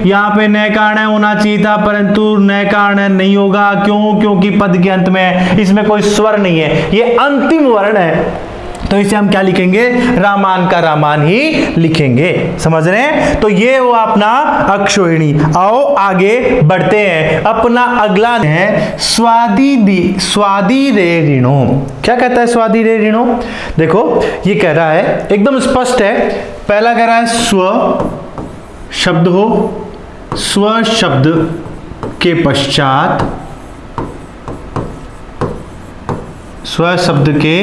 यहां पे न का अणय होना चाहिए था, परंतु न का अणय नहीं होगा। क्यों, क्योंकि पद के अंत में इसमें कोई स्वर नहीं है, ये अंतिम वर्ण है। तो इसे हम क्या लिखेंगे, रामान का रामान ही लिखेंगे। समझ रहे हैं। तो ये वो अपना अक्षोहिणी। आओ आगे बढ़ते हैं। अपना अगला है स्वादी रे ऋणो। क्या कहता है स्वादी रे ऋणो, देखो ये कह रहा है, एकदम स्पष्ट है। पहला कह रहा है स्व शब्द हो, स्व शब्द के पश्चात, स्व शब्द के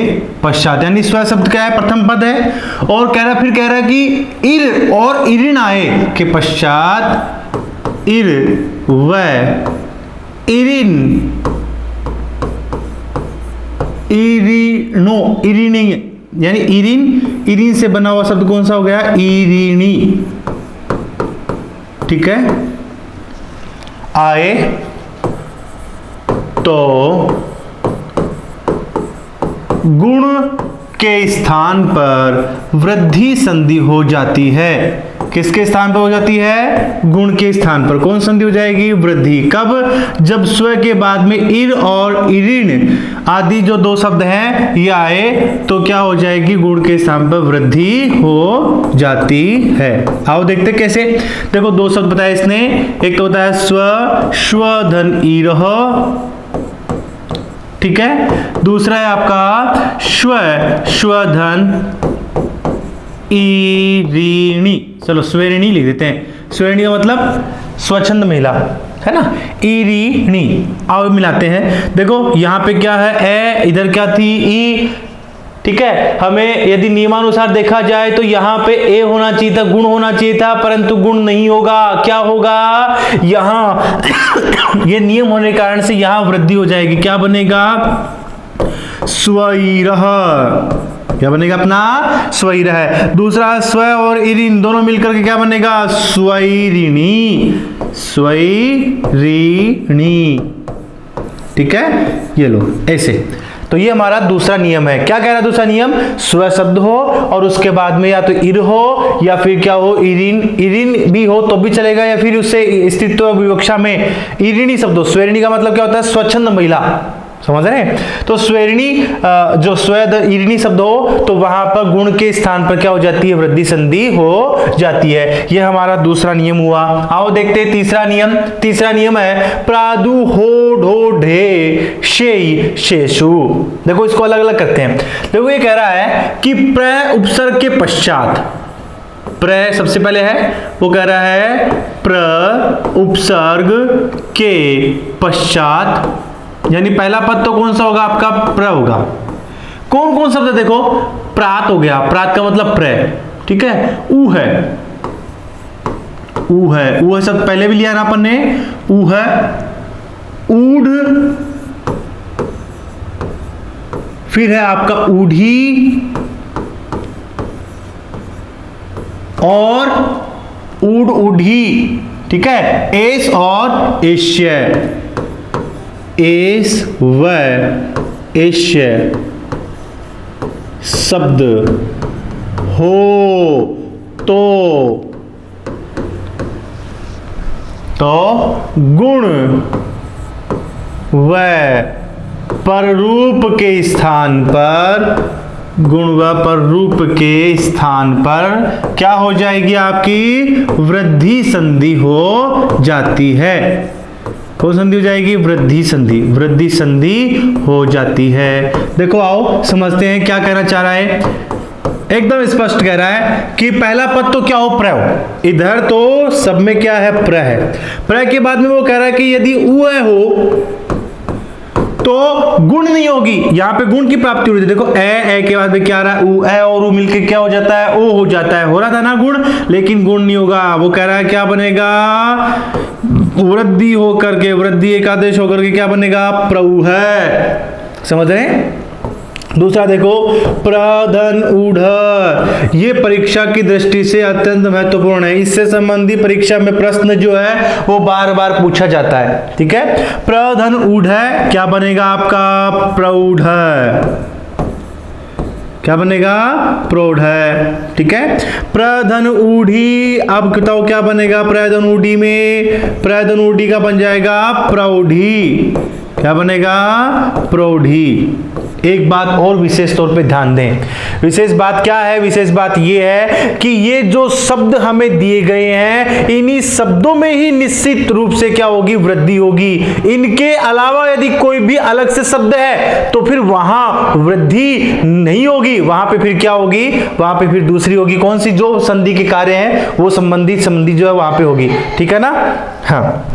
पश्चात, यानी स्व शब्द क्या है, प्रथम पद है, और कह रहा, फिर कह रहा है कि इर और इरिन आए के पश्चात, इर व इरिन, इरिनो, इरिनी, यानी इरिन, इरिन से बना हुआ शब्द कौन सा हो गया, इरिनी। ठीक है, आए तो गुण के स्थान पर वृद्धि संधि हो जाती है। किसके स्थान पर हो जाती है, गुण के स्थान पर। कौन संधि हो जाएगी, वृद्धि। कब, जब स्व के बाद में इर और इरिन आदि जो दो शब्द हैं ये आए, तो क्या हो जाएगी, गुण के स्थान पर वृद्धि हो जाती है। आओ देखते कैसे। देखो दो शब्द बताया इसने, एक तो बताया स्व, श्व धन इरह, ठीक है। दूसरा है आपका स्व, स्वधन ईरिणी, चलो स्वेरिणी लिख देते हैं। स्वेरिणी का मतलब स्वच्छंद महिला, है ना। ईरिणी, आओ मिलाते हैं। देखो यहाँ पे क्या है, ए, इधर क्या थी, ई, ठीक है। हमें यदि नियमानुसार देखा जाए तो यहाँ पे ए होना चाहिए था, गुण होना चाहिए था, परंतु गुण नहीं होगा। क्या होगा यहाँ ये नियम होने के कारण से यहाँ वृद्धि हो जाएगी। क्या बनेगा, स्वैरः, क्या बनेगा अपना, स्वैरः। दूसरा स्व और इरिन दोनों मिलकर के क्या बनेगा, स्वैरिणी, स्वैरिणी, ठीक है। ये लो ऐसे। तो ये हमारा दूसरा नियम है। क्या कह रहा है दूसरा नियम, स्व शब्द हो और उसके बाद में या तो इर हो या फिर क्या हो, इरिन, इरिन भी हो तो भी चलेगा, या फिर उससे स्त्रीत्व विवक्षा में इरिणी शब्द हो। स्वेरिणी का मतलब क्या होता है, स्वच्छंद महिला, समझ रहे हैं। तो स्वेरिणी जो स्वेद ईरिणी शब्द हो तो वहां पर गुण के स्थान पर क्या हो जाती है, वृद्धि संधि हो जाती है। यह हमारा दूसरा नियम हुआ। आओ देखते हैं तीसरा नियम। तीसरा नियम है प्रादुहोढोढे शेई शेषु। देखो इसको अलग अलग करते हैं। देखो ये कह रहा है कि प्र उपसर्ग के पश्चात, प्र सबसे पहले है, वो कह रहा है प्र उपसर्ग के पश्चात, यानी पहला पद तो कौन सा होगा आपका, प्र होगा। कौन कौन शब्द, देखो प्रात हो गया, प्रात का मतलब प्र, ठीक है। ऊ है, ऊ है, ऊ है शब्द पहले भी लिया ना अपन ने, ऊ है। ऊढ़, फिर है आपका ऊढ़ी और ऊढ़ ऊढ़ी, ठीक है। एस और एश्य, एस व एश्य शब्द हो तो गुण व पररूप के स्थान पर, गुण व पररूप के स्थान पर क्या हो जाएगी, आपकी वृद्धि संधि हो जाती है। कौन संधि हो जाएगी, वृद्धि संधि, वृद्धि संधि हो जाती है। देखो आओ समझते हैं क्या कहना चाह रहा है। एकदम स्पष्ट कह रहा है कि पहला पद तो क्या हो, प्र हो। इधर तो सब में क्या है, प्र है। प्र के बाद में वो कह रहा है कि यदि उ हो तो गुण नहीं होगी, यहां पे गुण की प्राप्ति हो रही है। देखो ए के बाद में क्या आ रहा है, उ, ए और उ मिलके क्या हो जाता है, ओ हो जाता है। हो रहा था ना गुण, लेकिन गुण नहीं होगा। वो कह रहा है क्या बनेगा, वृद्धि होकर के, वृद्धि एकादेश होकर के क्या बनेगा, प्रऊ है। समझ रहे हैं। दूसरा देखो प्रधन ऊढ़, ये परीक्षा की दृष्टि से अत्यंत महत्वपूर्ण है। इससे संबंधी परीक्षा में प्रश्न जो है वो बार बार पूछा जाता है, ठीक है। प्रधन ऊढ़ क्या बनेगा आपका, प्रौढ़, क्या बनेगा, प्रौढ़, ठीक है। प्रधन ऊढ़ी, अब बताओ क्या बनेगा प्रधन ऊढ़ी में, प्रधन ऊढ़ी का बन जाएगा प्रौढ़ी, क्या बनेगा, प्रौढ़ी। एक बात और विशेष तौर पे ध्यान दें। विशेष बात क्या है, विशेष बात ये है कि ये जो शब्द हमें दिए गए हैं, इन्हीं शब्दों में ही निश्चित रूप से क्या होगी, वृद्धि होगी। इनके अलावा यदि कोई भी अलग से शब्द है तो फिर वहां वृद्धि नहीं होगी, वहां पे फिर क्या होगी, वहां पे फिर दूसरी होगी। कौन सी, जो संधि के कार्य हैं वो संबंधी जो है वहां पे होगी, ठीक है ना। हाँ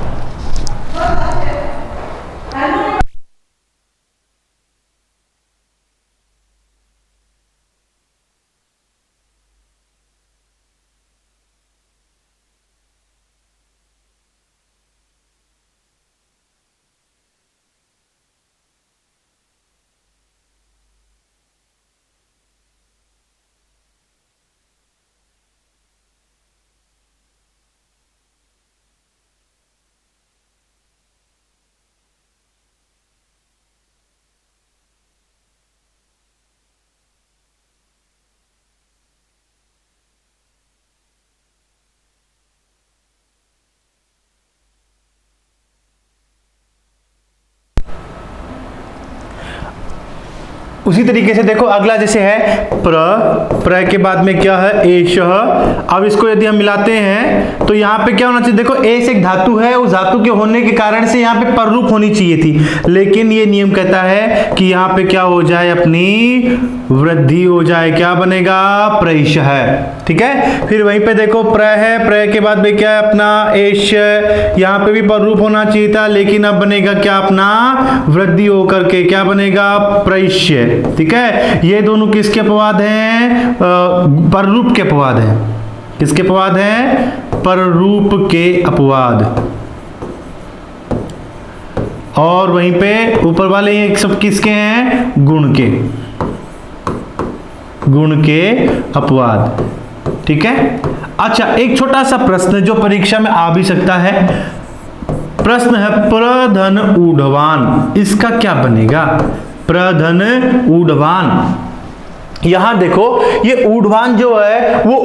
उसी तरीके से देखो अगला जैसे है प्र के बाद में क्या है एषः। अब इसको यदि हम मिलाते हैं तो यहाँ पे क्या होना चाहिए, देखो एस एक धातु है, उस धातु के होने के कारण से यहाँ पे पररूप होनी चाहिए थी, लेकिन ये नियम कहता है कि यहाँ पे क्या हो जाए, अपनी वृद्धि हो जाए, क्या बनेगा, प्रैषः है। ठीक है, फिर वहीं पे देखो प्र है, प्र के बाद में क्या है अपना एष, यहाँ पे भी पररूप होना चाहिए था, लेकिन अब बनेगा क्या अपना वृद्धि होकर के क्या बनेगा, प्रैष्य। ठीक है, ये दोनों किसके अपवाद हैं, पररूप के अपवाद हैं। किसके अपवाद हैं, पररूप के अपवाद। और वहीं पे ऊपर वाले ये सब किसके हैं, गुण के, गुण के अपवाद। ठीक है, अच्छा एक छोटा सा प्रश्न जो परीक्षा में आ भी सकता है, प्रश्न है प्रधन ऊढ़वान, इसका क्या बनेगा, प्रधन ऊढ़वान। यहां देखो ये ऊढ़वान जो है वो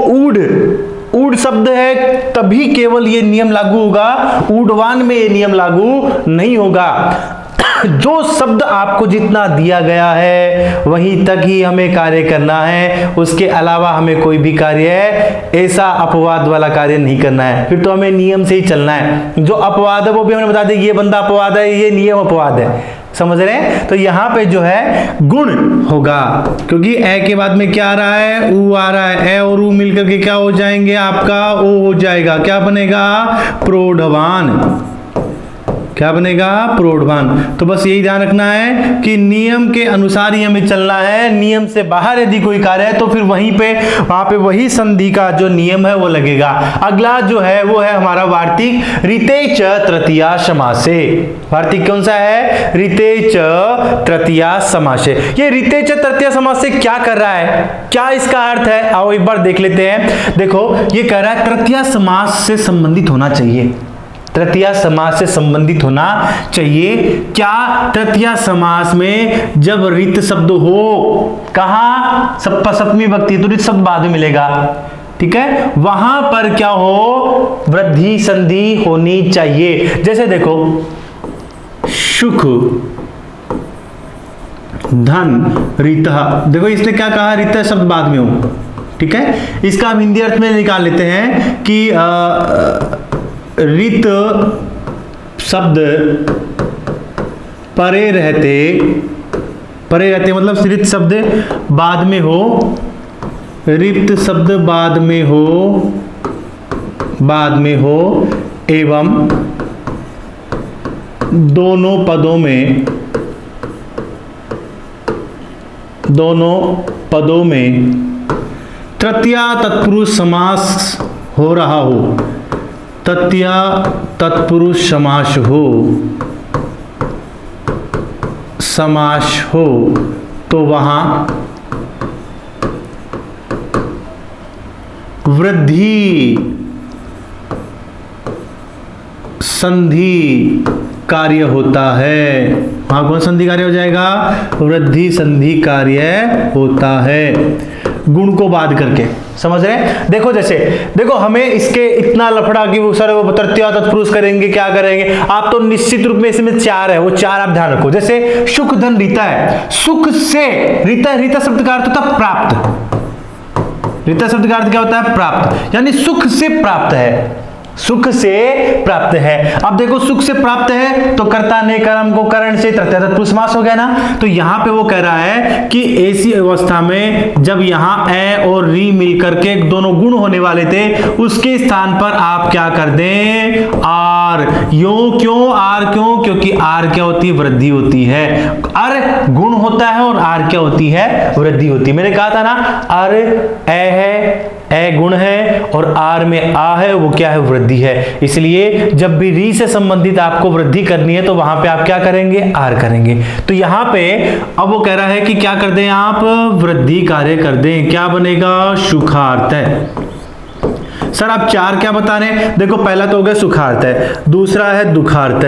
ऊढ़ शब्द है, तभी केवल ये नियम लागू होगा, ऊढ़वान में ये नियम लागू नहीं होगा। जो शब्द आपको जितना दिया गया है वहीं तक ही हमें कार्य करना है, उसके अलावा हमें कोई भी कार्य ऐसा अपवाद वाला कार्य नहीं करना है, फिर तो हमें नियम से ही चलना है। जो अपवाद है वो भी हमें बता दें, ये बंदा अपवाद है, ये नियम अपवाद है, समझ रहे हैं। तो यहां पे जो है गुण होगा, क्योंकि ए के बाद में क्या आ रहा है, ऊ आ रहा है, ए और ऊ मिलकर के क्या हो जाएंगे, आपका ओ हो जाएगा, क्या बनेगा, प्रौढ़वान। क्या बनेगा, प्रौढ़वान। तो बस यही ध्यान रखना है कि नियम के अनुसार ही हमें चलना है, नियम से बाहर यदि कोई कार्य है तो फिर वहां पे वही संधि का जो नियम है वो लगेगा। अगला जो है वो है हमारा वार्तिक ऋते च तृतीया समासे। वार्तिक कौन सा है, ऋते च तृतीया समासे। ये ऋते च तृतीया समास से क्या कर रहा है, क्या इसका अर्थ है, आओ एक बार देख लेते हैं। देखो ये कह रहा है तृतीया समास से संबंधित होना चाहिए, तृतीया समास से संबंधित होना चाहिए। क्या तृतीया समास में जब रित शब्द हो, कहां, सप्तमी विभक्ति, तो रित शब्द बाद में मिलेगा। ठीक है, वहां पर क्या हो, वृद्धि संधि होनी चाहिए। जैसे देखो सुख धन रितः, देखो इसने क्या कहा, रितः शब्द बाद में हो। ठीक है, इसका हम हिंदी अर्थ में निकाल लेते हैं कि रित शब्द परे रहते मतलब रित शब्द बाद में हो, रित शब्द बाद में हो एवं दोनों पदों में तृतीया तत्पुरुष समास हो रहा हो, तृतीया तत्पुरुष समास हो तो वहां वृद्धि संधि कार्य होता है। वहां कौन संधि कार्य हो जाएगा, वृद्धि संधि कार्य होता है, गुण को बाद करके। समझ रहे हैं, देखो जैसे देखो हमें इसके इतना लफड़ा कि वो सर वो तृतीया तत्पुरुष करेंगे, क्या करेंगे, आप तो निश्चित रूप में इसमें चार है, वो चार आप ध्यान रखो। जैसे सुख धन रीता है, सुख से रीता शब्द का अर्थ होता है प्राप्त, रीता शब्द का अर्थ क्या होता है, प्राप्त, यानी सुख से प्राप्त है, सुख से प्राप्त है। अब देखो सुख से प्राप्त है तो कर्ता ने कर्म को करण से तृतीया तत्पुरुष समास हो गया ना। तो यहां पे वो कह रहा है कि ऐसी अवस्था में जब यहां ए और री मिलकर के दोनों गुण होने वाले थे, उसके स्थान पर आप क्या कर दें, आर। क्यों आर, क्योंकि आर क्या होती है, वृद्धि होती है। अर गुण होता है और आर क्या होती है, वृद्धि होती है। मैंने कहा था ना, अर ए है, ए गुण है, और आर में आ है, वो क्या है, वृद्धि है। इसलिए जब भी री से संबंधित आपको वृद्धि करनी है तो वहां पे आप क्या करेंगे, आर करेंगे। तो यहां पे अब वो कह रहा है कि क्या कर दें आप, वृद्धि कार्य कर दें, क्या बनेगा, सुखार्थ है। सर आप चार क्या बता रहे हैं, देखो पहला तो हो गया सुखार्थ है, दूसरा है दुखार्थ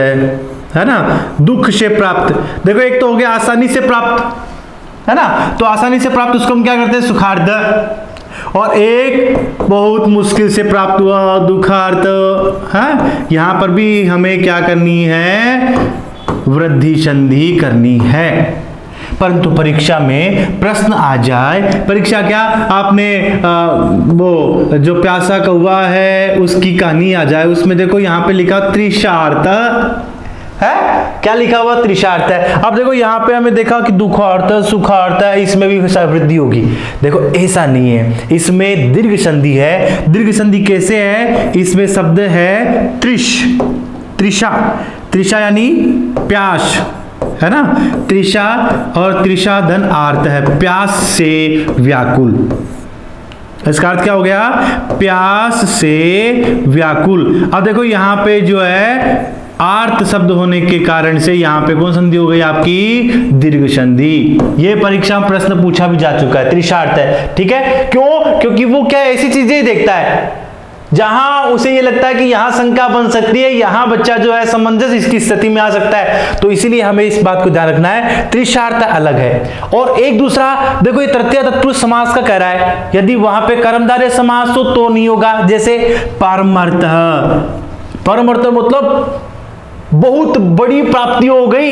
है ना, दुख से प्राप्त। देखो एक तो हो गया आसानी से प्राप्त, है ना, तो आसानी से प्राप्त उसको हम क्या करते हैं, सुखार्थ। और एक बहुत मुश्किल से प्राप्त हुआ, दुखार्थ है। यहां पर भी हमें क्या करनी है, वृद्धि संधि करनी है। परंतु परीक्षा में प्रश्न आ जाए, परीक्षा क्या, आपने वो जो प्यासा कौवा है उसकी कहानी आ जाए, उसमें देखो यहाँ पे लिखा तृषार्थ है, क्या लिखा हुआ, तृषार्थ है। अब देखो यहाँ पे हमें देखा कि दुखार्थ सुखार्थ है, इसमें भी वृद्धि होगी। देखो ऐसा नहीं है, इसमें दीर्घ संधि है। दीर्घ संधि कैसे है, इसमें शब्द है तृषा, तृषा यानी प्यास है ना, तृषा, और तृषा धन आर्त है, प्यास से व्याकुल। इसका अर्थ क्या हो गया, प्यास से व्याकुल। अब देखो यहाँ पे जो है आर्त शब्द होने के कारण से यहाँ पे कौन संधि हो गई आपकी, दीर्घ संधि। ये परीक्षा में प्रश्न पूछा भी जा चुका है, तृषार्थ है, ठीक है। क्यों, क्योंकि वो क्या ऐसी चीजें ही देखता है जहां उसे ये लगता है कि यहां शंका बन सकती है, यहां बच्चा जो है समंजस इसकी स्थिति में आ सकता है, तो इसीलिए हमें इस बात को ध्यान रखना है, तृषार्थ अलग है। और एक दूसरा देखो, ये तृतीय तत्पुरुष समास का कह रहा है, यदि वहां पे कर्मधारय समास हो तो नहीं होगा। जैसे परमर्थ, परमर्थ मतलब बहुत बड़ी प्राप्ति हो गई,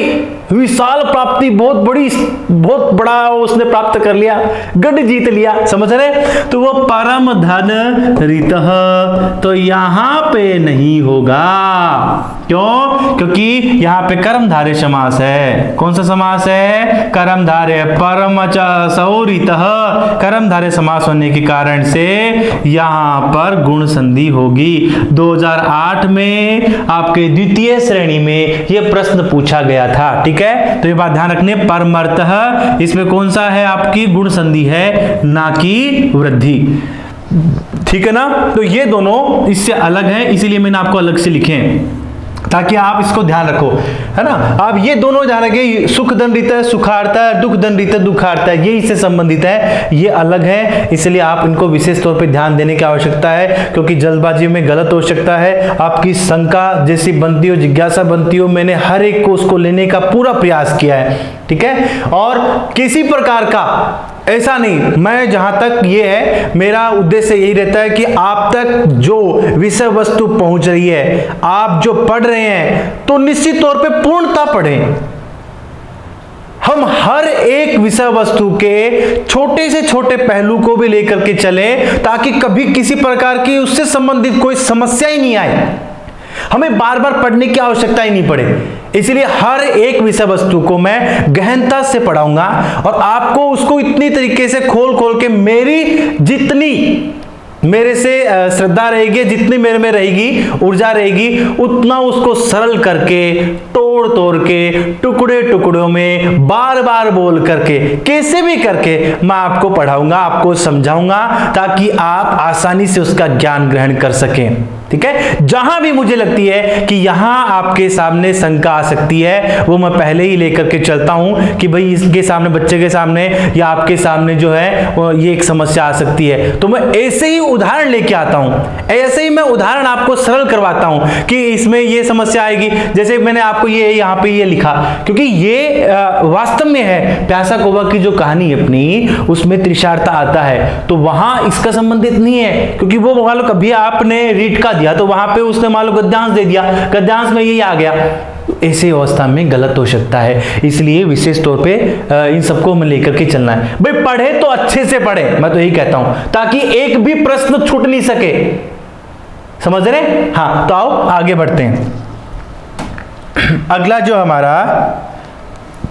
विशाल प्राप्ति, बहुत बड़ी, बहुत बड़ा उसने प्राप्त कर लिया, गढ़ जीत लिया, समझ रहे, तो वो परम धन रितः, तो यहां पे नहीं होगा। क्यों, क्योंकि यहां पे कर्मधारय समास है। कौन सा समास है, कर्मधारय, परम सौरितः, कर्मधारय समास होने के कारण से यहां पर गुण संधि होगी। 2008 में आपके द्वितीय श्रेणी में यह प्रश्न पूछा गया था, ठीक है। तो ये बात ध्यान रखने, परमर्थ इसमें कौन सा है, आपकी गुण संधि है, ना कि वृद्धि, ठीक है ना। तो ये दोनों इससे अलग है, इसीलिए मैंने आपको अलग से लिखे हैं ताकि आप इसको ध्यान रखो, है ना। आप ये दोनों ध्यान रखें, सुख दंडित है सुखार्थ है, दुख दंडित दुखार्थ है, ये इससे संबंधित है, ये अलग है, इसलिए आप इनको विशेष तौर पे ध्यान देने की आवश्यकता है, क्योंकि जल्दबाजी में गलत हो सकता है, आपकी शंका जैसी बनती हो, जिज्ञासा बनती हो, मैंने हर एक को उसको लेने का पूरा प्रयास किया है, ठीक है। और किसी प्रकार का ऐसा नहीं, मैं जहां तक ये है, मेरा उद्देश्य यही रहता है कि आप तक जो विषय वस्तु पहुंच रही है, आप जो पढ़ रहे हैं, तो निश्चित तौर पे पूर्णता पढ़ें। हम हर एक विषय वस्तु के छोटे से छोटे पहलू को भी लेकर के चलें, ताकि कभी किसी प्रकार की उससे संबंधित कोई समस्या ही नहीं आए, हमें बार बार पढ़ने की आवश्यकता ही नहीं पड़े। इसलिए हर एक विषय वस्तु को मैं गहनता से पढ़ाऊंगा और आपको उसको इतनी तरीके से खोल खोल के, मेरी जितनी मेरे से श्रद्धा रहेगी, जितनी मेरे में रहेगी, ऊर्जा रहेगी, उतना उसको सरल करके, तोड़ तोड़ के, टुकड़े टुकड़ों में बार बार बोल करके, कैसे भी करके मैं आपको पढ़ाऊंगा, आपको समझाऊंगा, ताकि आप आसानी से उसका ज्ञान ग्रहण कर सकें, ठीक है। जहां भी मुझे लगती है कि यहां आपके सामने शंका आ सकती है, वो मैं पहले ही लेकर के चलता हूं कि भाई इसके सामने, बच्चे के सामने या आपके सामने जो है ये एक समस्या आ सकती है, तो मैं ऐसे ही उदाहरण लेके आता हूं, ऐसे ही मैं उदाहरण आपको सरल करवाता हूं कि इसमें ये समस्या आएगी। जैसे मैंने आपको ये यहाँ पे ये लिखा, क्योंकि ये वास्तव में है, प्यासा कौवा की जो कहानी अपनी, उसमें तृषार्थ आता है, तो वहां इसका संबंधित नहीं है, क्योंकि वो मान लो कभी आपने रीट का दिया तो वहां पे उसने मान लो गद्यांश दे दिया, गद्यांश में यही आ गया, ऐसी अवस्था में गलत हो सकता है। इसलिए विशेष तौर पे इन सबको हमें लेकर के चलना है। भाई पढ़े तो अच्छे से पढ़े, मैं तो यही कहता हूं, ताकि एक भी प्रश्न छूट नहीं सके, समझ रहे। हाँ, तो आओ आगे बढ़ते हैं। अगला जो हमारा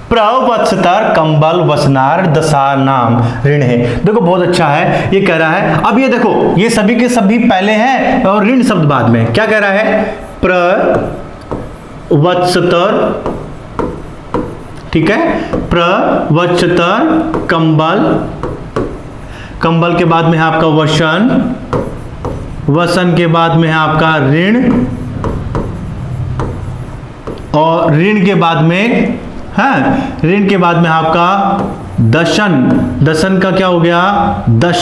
प्रवत्सतर कंबल वसनार दशा नाम ऋण है, देखो बहुत अच्छा है, ये कह रहा है। अब ये देखो, ये सभी के सभी पहले हैं और ऋण शब्द बाद में। क्या कह रहा है, प्रवत्सतर, ठीक है, प्रवत्सतर कंबल, कंबल के बाद में है आपका वसन, वसन के बाद में है आपका ऋण, और ऋण के बाद में, हाँ, ऋण के बाद में आपका दशन, दशन का क्या हो गया, दश,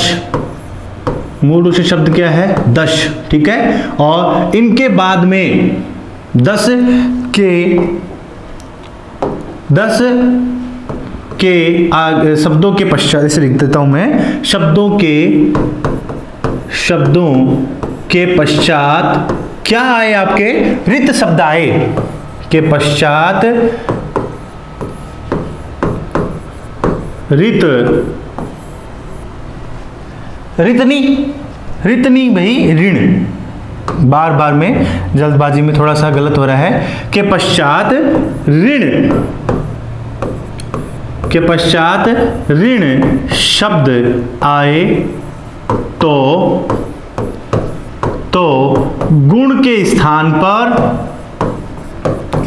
मूल रूप से शब्द क्या है, दश, ठीक है। और इनके बाद में 10 के शब्दों के पश्चात, इसे लिख देता हूं मैं, शब्दों के पश्चात क्या आए, आपके रित शब्द आए, के पश्चात रित, रितनी, रितनी भाई ऋण, बार बार में जल्दबाजी में थोड़ा सा गलत हो रहा है। के पश्चात ऋण, के पश्चात ऋण शब्द आए तो गुण के स्थान पर,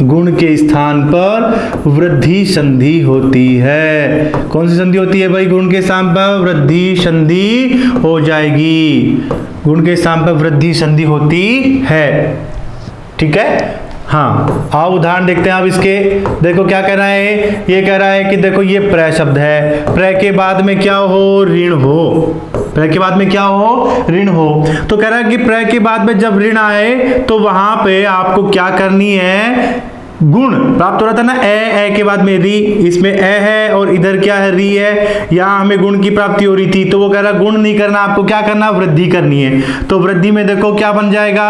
गुण के स्थान पर वृद्धि संधि होती है। कौन सी संधि होती है भाई? गुण के स्थान पर वृद्धि संधि हो जाएगी, गुण के स्थान पर वृद्धि संधि होती है। ठीक है, हाँ आओ उदाहरण देखते हैं अब इसके। देखो क्या कह रहा है, ये कह रहा है कि देखो ये प्र शब्द है, प्र के बाद में क्या हो? ऋण हो, प्र के बाद में क्या हो? ऋण हो। तो कह रहा है कि प्र के बाद में जब ऋण आए तो वहां पे आपको क्या करनी है? गुण प्राप्त हो रहा था ना, ए के बाद में री, इसमें ए है और इधर क्या है? री है। यहाँ हमें गुण की प्राप्ति हो रही थी, तो वो कह रहा गुण नहीं करना, आपको क्या करना? वृद्धि करनी है। तो वृद्धि में देखो क्या बन जाएगा?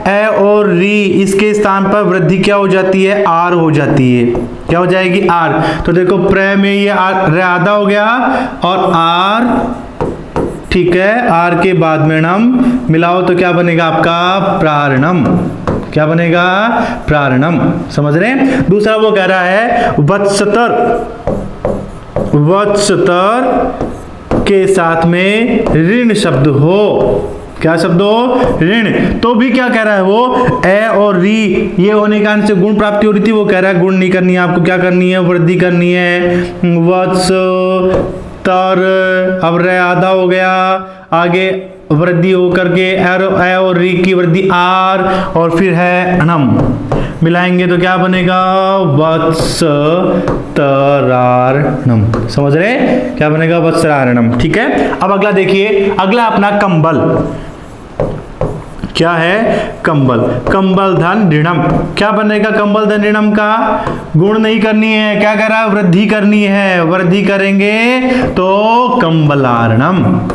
ए और री, इसके स्थान पर वृद्धि क्या हो जाती है? आर हो जाती है। क्या हो जाएगी? आर। तो देखो प्र में ये आर आधा हो गया और आर, ठीक है, आर के बाद में नम मिलाओ तो क्या बनेगा आपका? प्रारणम। क्या बनेगा? प्रारणम। समझ रहे हैं? दूसरा वो कह रहा है वत्सतर, वत्सतर के साथ में ऋण शब्द हो। क्या शब्द हो? ऋण। तो भी क्या कह रहा है वो? ए और री ये होने के कारण से गुण प्राप्ति हो रही थी, वो कह रहा है गुण नहीं करनी है, आपको क्या करनी है? वृद्धि करनी है। वत्स तर, अब रे आधा हो गया, आगे वृद्धि होकर के ए और री की वृद्धि आर और फिर है अनम, मिलाएंगे तो क्या बनेगा? वत्स तरारणम। समझ रहे? क्या बनेगा? वत्सरारणम। ठीक है, अब अगला देखिए, अगला अपना कंबल। क्या है? कंबल। कंबल धन ऋणम। क्या बनेगा कंबल धन ऋणम का? गुण नहीं करनी है, क्या कह रहा है? वृद्धि करनी है। वृद्धि करेंगे तो कंबलारणम।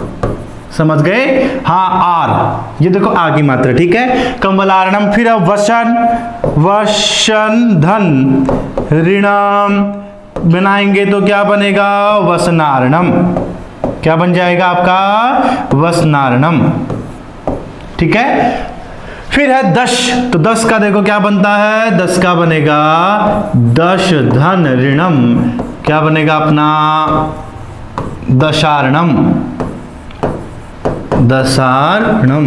समझ गए? हाँ आर, ये देखो आ की मात्रा। ठीक है, कंबलारणम। फिर अब वसन, वसन धन ऋणम बनाएंगे तो क्या बनेगा? वसनारणम। क्या बन जाएगा आपका? वसनारणम। ठीक है, फिर है दश। तो 10 का देखो क्या बनता है? 10 का बनेगा दश धन ऋणम। क्या बनेगा अपना? दशारणम। दशारणम।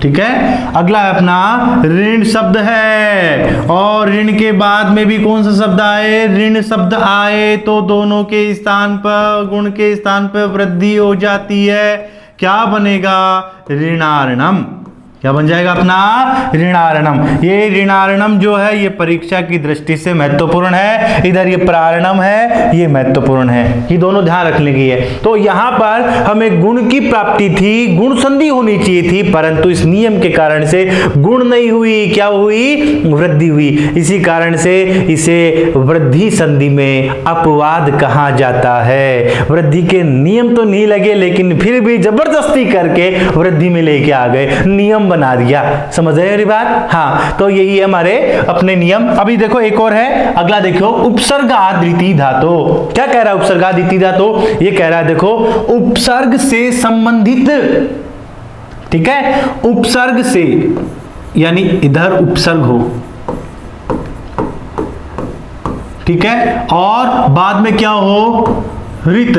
ठीक है, अगला है अपना ऋण शब्द है, और ऋण के बाद में भी कौन सा शब्द आए? ऋण शब्द आए तो दोनों के स्थान पर, गुण के स्थान पर वृद्धि हो जाती है। क्या बनेगा? ऋणारणम। क्या बन जाएगा अपना? ऋणारणम। ये ऋणारणम जो है ये परीक्षा की दृष्टि से महत्वपूर्ण है। इधर ये प्रारणम है, ये महत्वपूर्ण है, ये दोनों ध्यान रखने की है। तो यहाँ पर हमें गुण की प्राप्ति थी, गुण संधि होनी चाहिए थी, परंतु इस नियम के कारण से गुण नहीं हुई। क्या हुई? वृद्धि हुई। इसी कारण से इसे वृद्धि संधि में अपवाद कहा जाता है। वृद्धि के नियम तो नहीं लगे, लेकिन फिर भी जबरदस्ती करके वृद्धि में लेके आ गए, नियम बना दिया। समझ रहे मेरी बात? हाँ, तो यही है हमारे अपने नियम। अभी देखो एक और है, अगला देखो उपसर्गादिति धातु। क्या कह रहा है उपसर्गादिति धातु? ये कह रहा है देखो उपसर्ग से संबंधित। ठीक है, उपसर्ग से, यानी इधर उपसर्ग हो, ठीक है, और बाद में क्या हो? रित।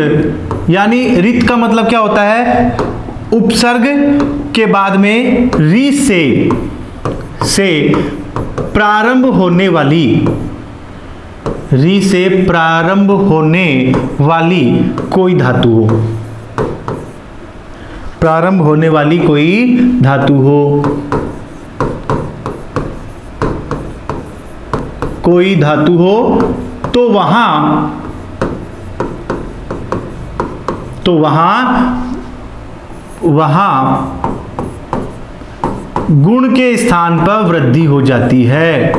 यानी रित का मतलब क्या होता है? उपसर्ग के बाद में री से प्रारंभ होने वाली, री से प्रारंभ होने वाली कोई धातु हो। प्रारंभ होने वाली कोई धातु हो, कोई धातु हो, तो वहां गुण के स्थान पर वृद्धि हो जाती है।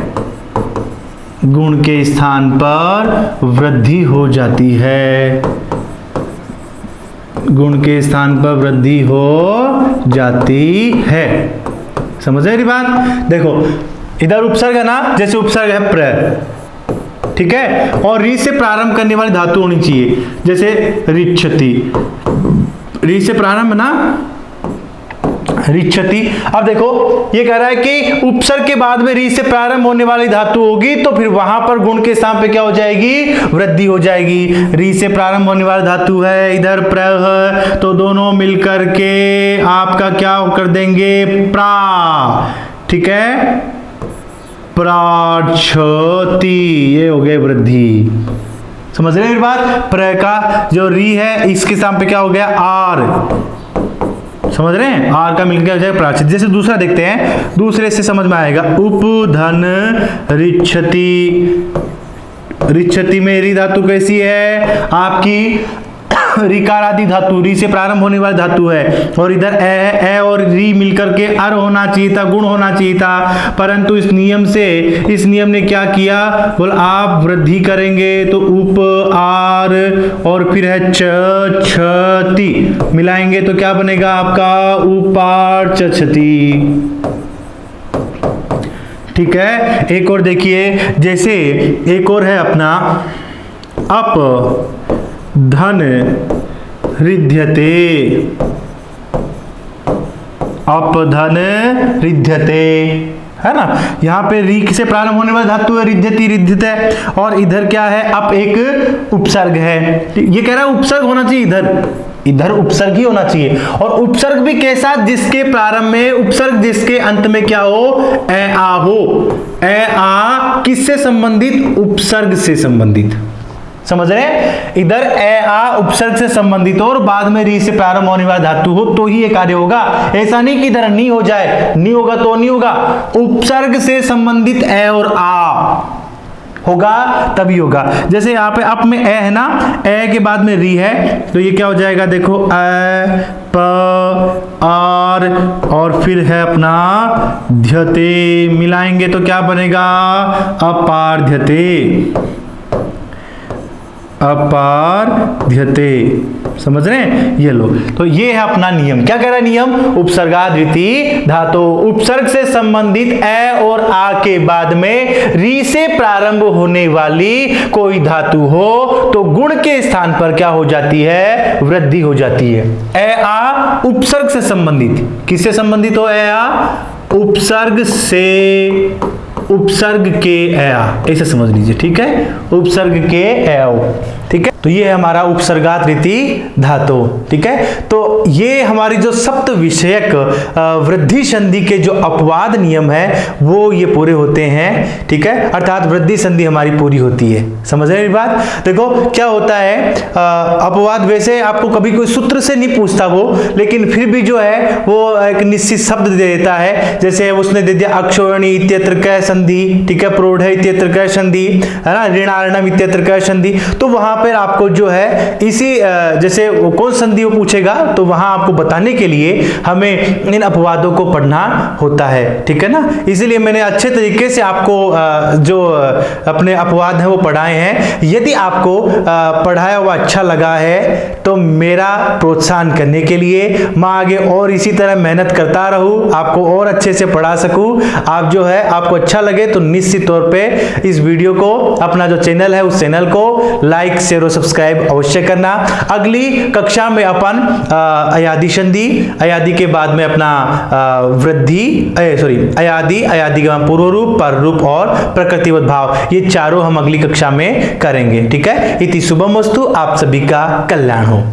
गुण के स्थान पर वृद्धि हो जाती है। गुण के स्थान पर वृद्धि हो जाती है। समझ रहे बात? देखो इधर उपसर्ग है ना, जैसे उपसर्ग है प्र, ठीक है, और री से प्रारंभ करने वाली धातु होनी चाहिए, जैसे रिच्छति, री से प्रारंभ ना, रिच्छति। अब देखो ये कह रहा है कि उपसर्ग के बाद में री से प्रारंभ होने वाली धातु होगी तो फिर वहां पर गुण के स्थान पे क्या हो जाएगी, वृद्धि हो जाएगी। री से प्रारंभ होने वाली धातु है, इधर प्र है, तो दोनों मिलकर के आपका क्या कर देंगे, प्रा, ठीक है, प्राच्छति, ये हो गए वृद्धि। समझ रहे हैं मेरी बात? प्र का जो री है इसके स्थान पे क्या हो गया, आर, समझ रहे हैं, आर का मिलकर हो जाएगा प्राचित। जैसे दूसरा देखते हैं, दूसरे से समझ में आएगा, उपधन रिच्छति, रिच्छति में री धातु कैसी है आपकी, ऋकार आदि धातु, री से प्रारंभ होने वाली धातु है, और इधर ए और री मिलकर के अर होना चाहिए था, गुण होना चाहिए था, परंतु इस नियम ने क्या किया, बोल आप वृद्धि करेंगे तो उप आर और फिर है च छति, मिलाएंगे तो क्या बनेगा आपका, उपार छति। ठीक है, एक और देखिए, जैसे एक और है अपना अप धन रिध्यते, अपधन रिध्यते, है ना, यहाँ पे री से प्रारंभ होने वाली धातु है, रिध्यति, रिध्यत है, और इधर क्या है, अप एक उपसर्ग है। ये कह रहा है उपसर्ग होना चाहिए, इधर उपसर्ग ही होना चाहिए, और उपसर्ग भी कैसा, जिसके प्रारंभ में उपसर्ग, जिसके अंत में क्या हो, ए आ हो। ए आ किससे संबंधित, उपसर्ग से संबंधित, समझ रहे हैं, इधर ए आ उपसर्ग से संबंधित हो और बाद में री से प्रारंभ होने वाला धातु हो तो ही ये कार्य होगा। ऐसा नहीं कि इधर नी हो जाए, नी होगा तो नहीं होगा, उपसर्ग से संबंधित ए और आ होगा तभी होगा। जैसे यहाँ पे अप में ए है ना, ए के बाद में री है तो ये क्या हो जाएगा, देखो ए प आर और फिर है अपना ध्यते, मिलाएंगे तो क्या बनेगा, अपार्ध्यते, अपार्ध्यते, समझ रहे हैं, ये लो। तो ये है अपना नियम, क्या कह रहा है नियम, उपसर्गाद्वितीय धातु, उपसर्ग से संबंधित ए और आ के बाद में री से प्रारंभ होने वाली कोई धातु हो तो गुण के स्थान पर क्या हो जाती है, वृद्धि हो जाती है। ए आ उपसर्ग से संबंधित, किससे संबंधित हो, ए आ उपसर्ग से, उपसर्ग के आ, ऐसे समझ लीजिए, ठीक है, उपसर्ग के ए, ठीक है। तो ये है हमारा उपसर्गाद्वितीय धातु, ठीक है। तो ये हमारी जो सप्त विषयक वृद्धि संधि के जो अपवाद नियम है वो ये पूरे होते हैं, ठीक है, अर्थात वृद्धि संधि हमारी पूरी होती है। समझ रहे हैं बात? देखो क्या होता है, अपवाद वैसे आपको कभी कोई सूत्र से नहीं पूछता वो, लेकिन फिर भी जो है वो एक निश्चित शब्द दे देता है। जैसे उसने दे दिया अक्षोहिणी इत्यत्र क संधि, ठीक है, प्रोढ़ इत्यत्र क संधि, है ना, ऋणार्णव इत्यत्र क संधि, तो वहां पर आपको जो है इसी जैसे कौन संधि वो पूछेगा तो वहां आपको बताने के लिए हमें इन अपवादों को पढ़ना होता है, ठीक है ना। इसीलिए मैंने अच्छे तरीके से आपको जो अपने अपवाद हैं वो पढ़ाए हैं। यदि आपको पढ़ाया हुआ अच्छा लगा है तो मेरा प्रोत्साहन करने के लिए मैं आगे और इसी तरह मेहनत करता रहूं, आपको और अच्छे से पढ़ा सकूं। आप जो है आपको अच्छा लगे तो निश्चित तौर पे इस वीडियो को, अपना जो चैनल है उस चैनल को लाइक शेयर और सब्सक्राइब अवश्य करना। अगली कक्षा में अपन अयादी संधि, अयादी के बाद में अपना वृद्धि, अयादी, अयादी का पूर्व रूप, पर रूप और प्रकृतिवत भाव, ये चारों हम अगली कक्षा में करेंगे, ठीक है। इति शुभमस्तु, आप सभी का कल्याण हो।